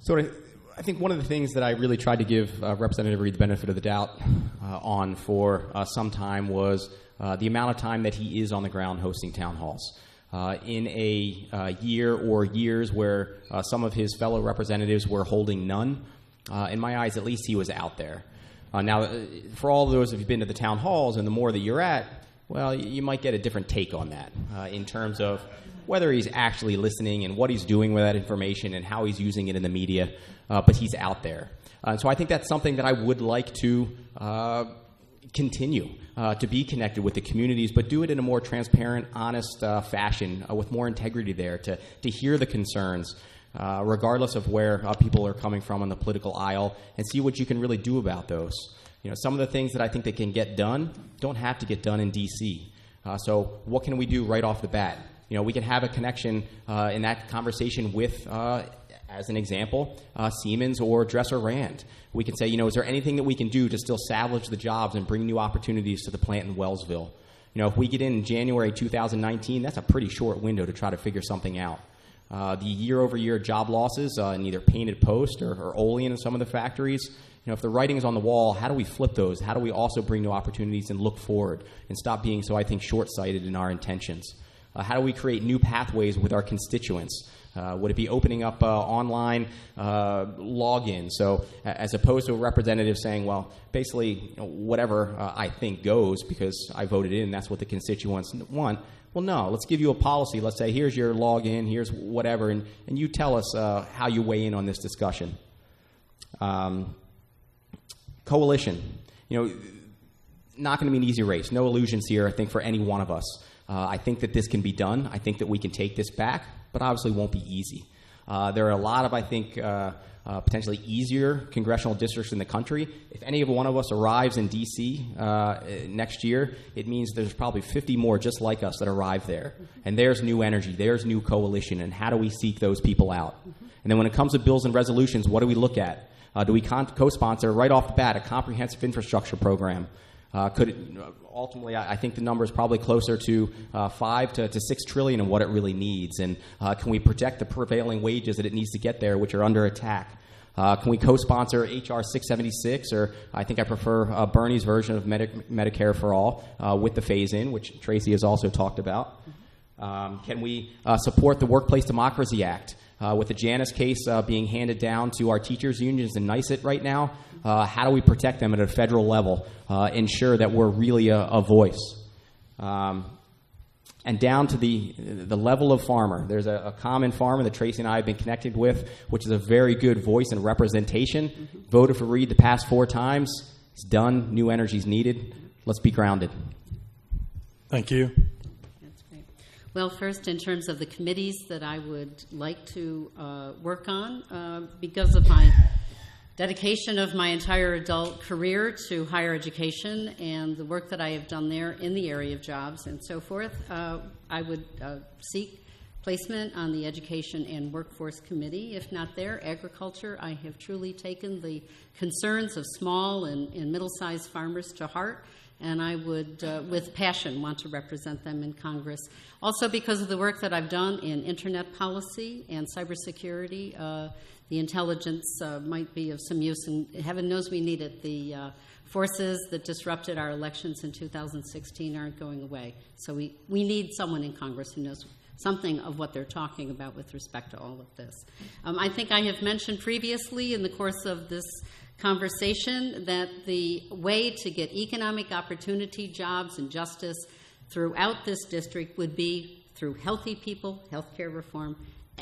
So I think one of the things that I really tried to give Representative Reed the benefit of the doubt on for some time was the amount of time that he is on the ground hosting town halls. In a year or years where some of his fellow representatives were holding none, in my eyes, at least he was out there. Now, for all those of you who've been to the town halls, and the more that you're at, well, you might get a different take on that in terms of whether he's actually listening and what he's doing with that information and how he's using it in the media, but he's out there. So I think that's something that I would like to continue, to be connected with the communities, but do it in a more transparent, honest fashion with more integrity there, to hear the concerns, regardless of where people are coming from on the political aisle, and see what you can really do about those. You know, some of the things that I think that can get done don't have to get done in D.C. So what can we do right off the bat? You know, we can have a connection in that conversation with, as an example, Siemens or Dresser Rand. We can say, you know, is there anything that we can do to still salvage the jobs and bring new opportunities to the plant in Wellsville? You know, if we get in January 2019, that's a pretty short window to try to figure something out. The year-over-year job losses in either Painted Post or Olean in some of the factories, you know, if the writing is on the wall, how do we flip those? How do we also bring new opportunities and look forward and stop being so, I think, short-sighted in our intentions? How do we create new pathways with our constituents? Would it be opening up online login? So as opposed to a representative saying, well, basically, you know, whatever I think goes because I voted in, that's what the constituents want. Well, no, let's give you a policy. Let's say, here's your login, here's whatever, and you tell us how you weigh in on this discussion. Coalition. You know, not going to be an easy race. No illusions here, I think, for any one of us. I think that this can be done. I think that we can take this back, but obviously won't be easy. There are a lot of, I think, potentially easier congressional districts in the country. If any of one of us arrives in D.C. Next year, it means there's probably 50 more just like us that arrive there. And there's new energy. There's new coalition. And how do we seek those people out? And then when it comes to bills and resolutions, what do we look at? Do we co-sponsor right off the bat a comprehensive infrastructure program? Could it, ultimately, I think the number is probably closer to $5 to $6 trillion in what it really needs. And can we protect the prevailing wages that it needs to get there, which are under attack? Can we co-sponsor H.R. 676, or I think I prefer Bernie's version of Medicare for All with the phase-in, which Tracy has also talked about? Can we support the Workplace Democracy Act? With the Janus case being handed down to our teachers' unions in NYSET right now, how do we protect them at a federal level, ensure that we're really a voice? And down to the level of farmer. There's a common farmer that Tracy and I have been connected with, which is a very good voice and representation. Voted for Reed the past 4 times. It's done. New energy is needed. Let's be grounded. Thank you. Well, first, in terms of the committees that I would like to work on, because of my dedication of my entire adult career to higher education and the work that I have done there in the area of jobs and so forth, I would seek placement on the Education and Workforce Committee. If not there, Agriculture. I have truly taken the concerns of small and middle-sized farmers to heart, and I would, with passion, want to represent them in Congress. Also, because of the work that I've done in internet policy and cybersecurity, the intelligence might be of some use, and heaven knows we need it. The forces that disrupted our elections in 2016 aren't going away. So we need someone in Congress who knows something of what they're talking about with respect to all of this. I think I have mentioned previously in the course of this conversation that the way to get economic opportunity, jobs, and justice throughout this district would be through healthy people, healthcare reform,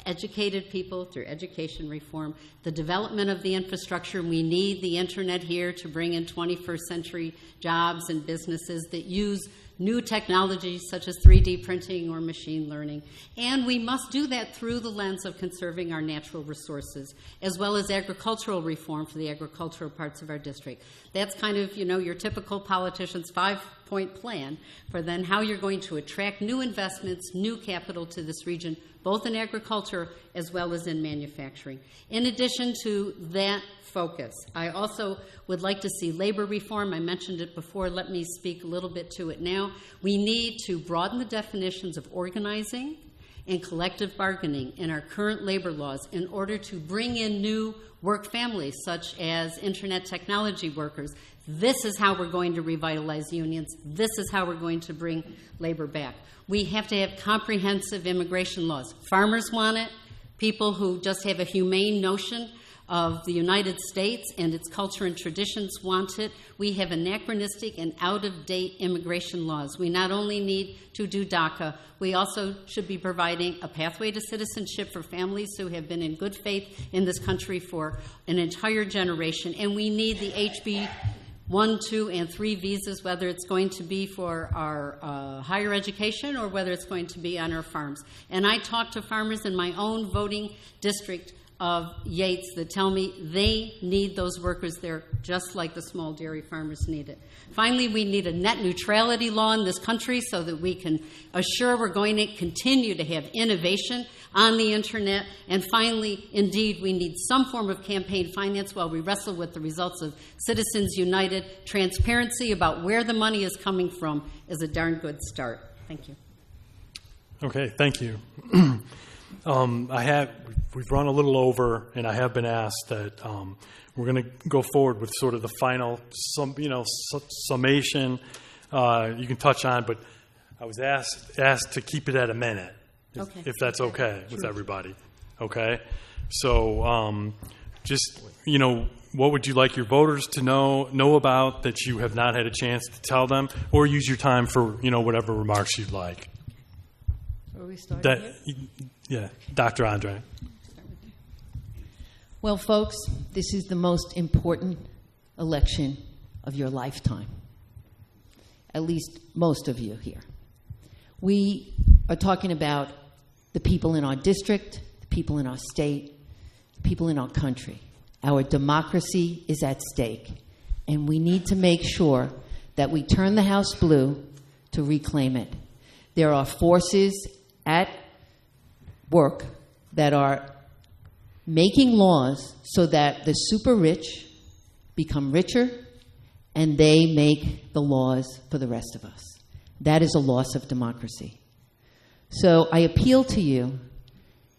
educated people through education reform, the development of the infrastructure. We need the internet here to bring in 21st century jobs and businesses that use new technologies such as 3D printing or machine learning. And we must do that through the lens of conserving our natural resources, as well as agricultural reform for the agricultural parts of our district. That's kind of, your typical politician's 5-point plan for then how you're going to attract new investments, new capital to this region, both in agriculture as well as in manufacturing. In addition to that focus, I also would like to see labor reform. I mentioned it before. Let me speak a little bit to it now. We need to broaden the definitions of organizing and collective bargaining in our current labor laws in order to bring in new work families, such as internet technology workers. This is how we're going to revitalize unions. This is how we're going to bring labor back. We have to have comprehensive immigration laws. Farmers want it. People who just have a humane notion of the United States and its culture and traditions want it. We have anachronistic and out-of-date immigration laws. We not only need to do DACA, we also should be providing a pathway to citizenship for families who have been in good faith in this country for an entire generation. And we need the HB 1, 2, and 3 visas, whether it's going to be for our higher education or whether it's going to be on our farms. And I talk to farmers in my own voting district of Yates that tell me they need those workers there just like the small dairy farmers need it. Finally, we need a net neutrality law in this country so that we can assure we're going to continue to have innovation on the internet. And finally, indeed, we need some form of campaign finance while we wrestle with the results of Citizens United. Transparency about where the money is coming from is a darn good start. Thank you. Okay, thank you. We've run a little over, and I have been asked that we're going to go forward with sort of the final summation you can touch on, but I was asked to keep it at a minute, if that's okay with everybody. Okay? So what would you like your voters to know about that you have not had a chance to tell them, or use your time for, whatever remarks you'd like? Are we starting here? Yeah, Dr. Andrei. Well, folks, this is the most important election of your lifetime, at least most of you here. We are talking about the people in our district, the people in our state, the people in our country. Our democracy is at stake, and we need to make sure that we turn the House blue to reclaim it. There are forces at work that are making laws so that the super rich become richer and they make the laws for the rest of us. That is a loss of democracy. So I appeal to you,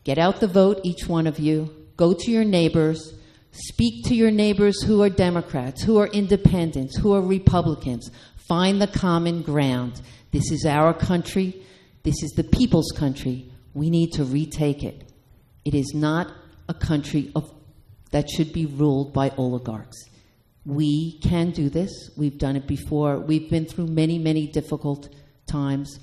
get out the vote, each one of you, go to your neighbors, speak to your neighbors who are Democrats, who are independents, who are Republicans. Find the common ground. This is our country. This is the people's country. We need to retake it. It is not a country that should be ruled by oligarchs. We can do this. We've done it before. We've been through many, many difficult times.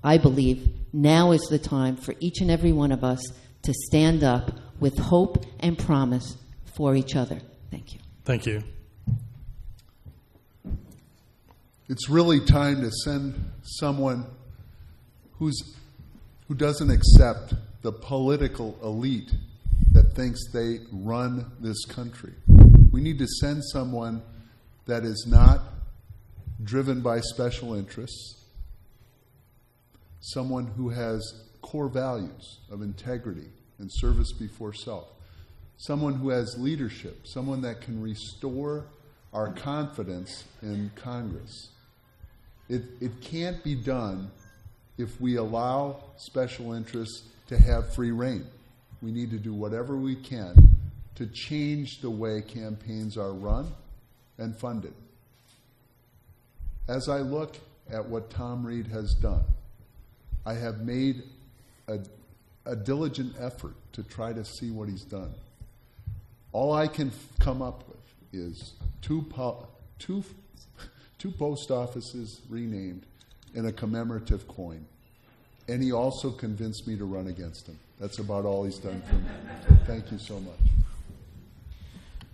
I believe now is the time for each and every one of us to stand up with hope and promise for each other. Thank you. Thank you. It's really time to send someone who doesn't accept the political elite that thinks they run this country. We need to send someone that is not driven by special interests, someone who has core values of integrity and service before self, someone who has leadership, someone that can restore our confidence in Congress. It can't be done if we allow special interests to have free rein. We need to do whatever we can to change the way campaigns are run and funded. As I look at what Tom Reed has done, I have made a diligent effort to try to see what he's done. All I can come up with is two post offices renamed and a commemorative coin. And he also convinced me to run against him. That's about all he's done for me. So thank you so much.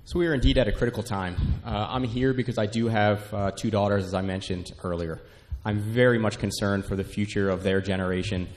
So we are indeed at a critical time. I'm here because I do have 2 daughters, as I mentioned earlier. I'm very much concerned for the future of their generation,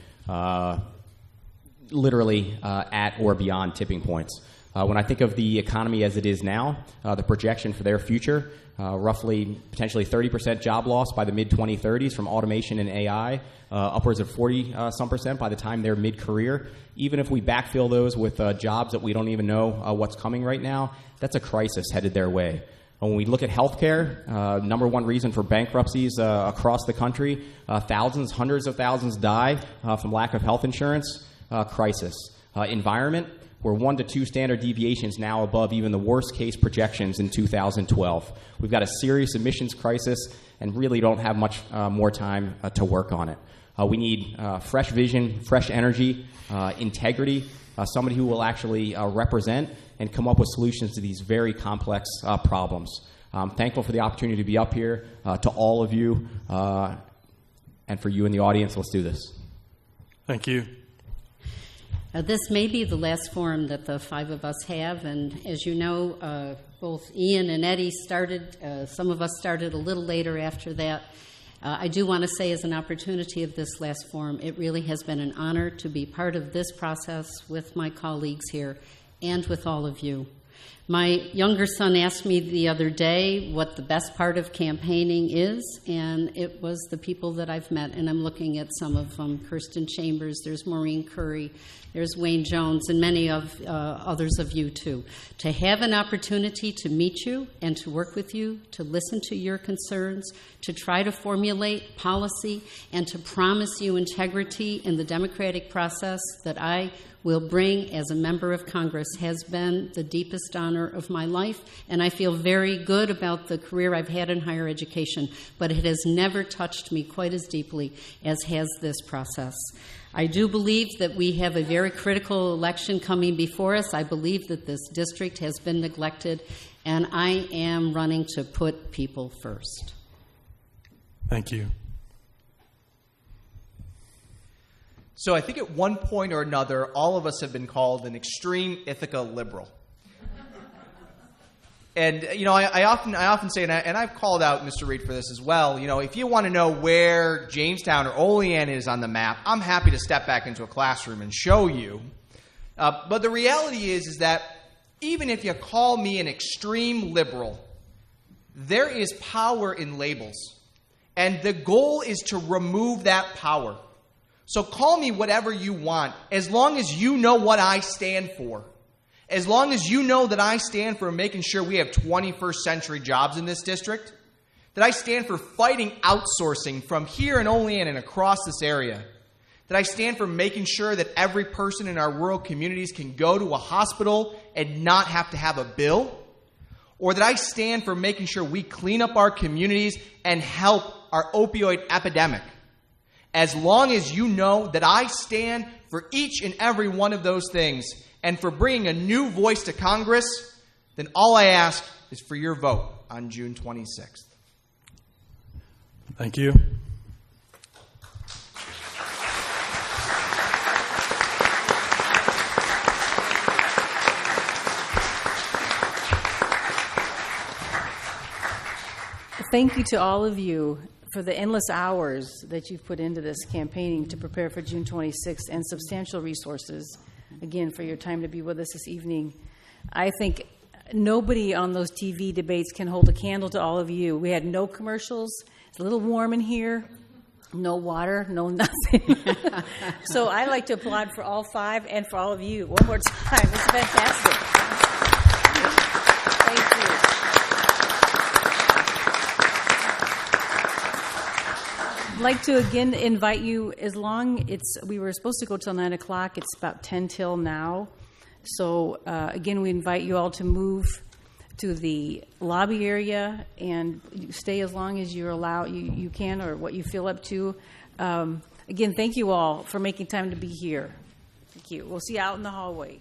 literally at or beyond tipping points. When I think of the economy as it is now, the projection for their future, roughly potentially 30% job loss by the mid-2030s from automation and AI, upwards of 40-some% by the time they're mid-career. Even if we backfill those with jobs that we don't even know what's coming right now, that's a crisis headed their way. When we look at healthcare, number one reason for bankruptcies across the country, thousands, hundreds of thousands die from lack of health insurance, crisis. Environment, we're 1 to 2 standard deviations now above even the worst case projections in 2012. We've got a serious emissions crisis and really don't have much more time to work on it. We need fresh vision, fresh energy, integrity, somebody who will actually represent and come up with solutions to these very complex problems. I'm thankful for the opportunity to be up here, to all of you, and for you in the audience. Let's do this. Thank you. This may be the last forum that the 5 of us have, and as you know, both Ian and Eddie started, some of us started a little later after that. I do want to say, as an opportunity of this last forum, it really has been an honor to be part of this process with my colleagues here and with all of you. My younger son asked me the other day what the best part of campaigning is, and it was the people that I've met, and I'm looking at some of them. Kirsten Chambers, there's Maureen Curry, there's Wayne Jones, and many of others of you, too. To have an opportunity to meet you and to work with you, to listen to your concerns, to try to formulate policy, and to promise you integrity in the democratic process that I will bring as a member of Congress has been the deepest honor of my life, and I feel very good about the career I've had in higher education, but it has never touched me quite as deeply as has this process. I do believe that we have a very critical election coming before us. I believe that this district has been neglected, and I am running to put people first. Thank you. So I think at one point or another, all of us have been called an extreme Ithaca liberal. And, you know, I often say, and I've called out Mr. Reed for this as well, you know, if you want to know where Jamestown or Olean is on the map, I'm happy to step back into a classroom and show you. But the reality is that even if you call me an extreme liberal, there is power in labels. And the goal is to remove that power. So call me whatever you want, as long as you know what I stand for. As long as you know that I stand for making sure we have 21st century jobs in this district, that I stand for fighting outsourcing from here in Olean and across this area, that I stand for making sure that every person in our rural communities can go to a hospital and not have to have a bill, or that I stand for making sure we clean up our communities and help our opioid epidemic. As long as you know that I stand for each and every one of those things and for bringing a new voice to Congress, then all I ask is for your vote on June 26th. Thank you. Thank you to all of you for the endless hours that you've put into this campaigning to prepare for June 26th and substantial resources, again, for your time to be with us this evening. I think nobody on those TV debates can hold a candle to all of you. We had no commercials. It's a little warm in here. No water, no nothing. So I like to applaud for all 5 and for all of you one more time. It's fantastic. Thank you. I'd like to again invite you, as long we were supposed to go till 9 o'clock, it's about 10 till now. So again, we invite you all to move to the lobby area and stay as long as you're allowed, you can, or what you feel up to. Again, thank you all for making time to be here. Thank you. We'll see you out in the hallway.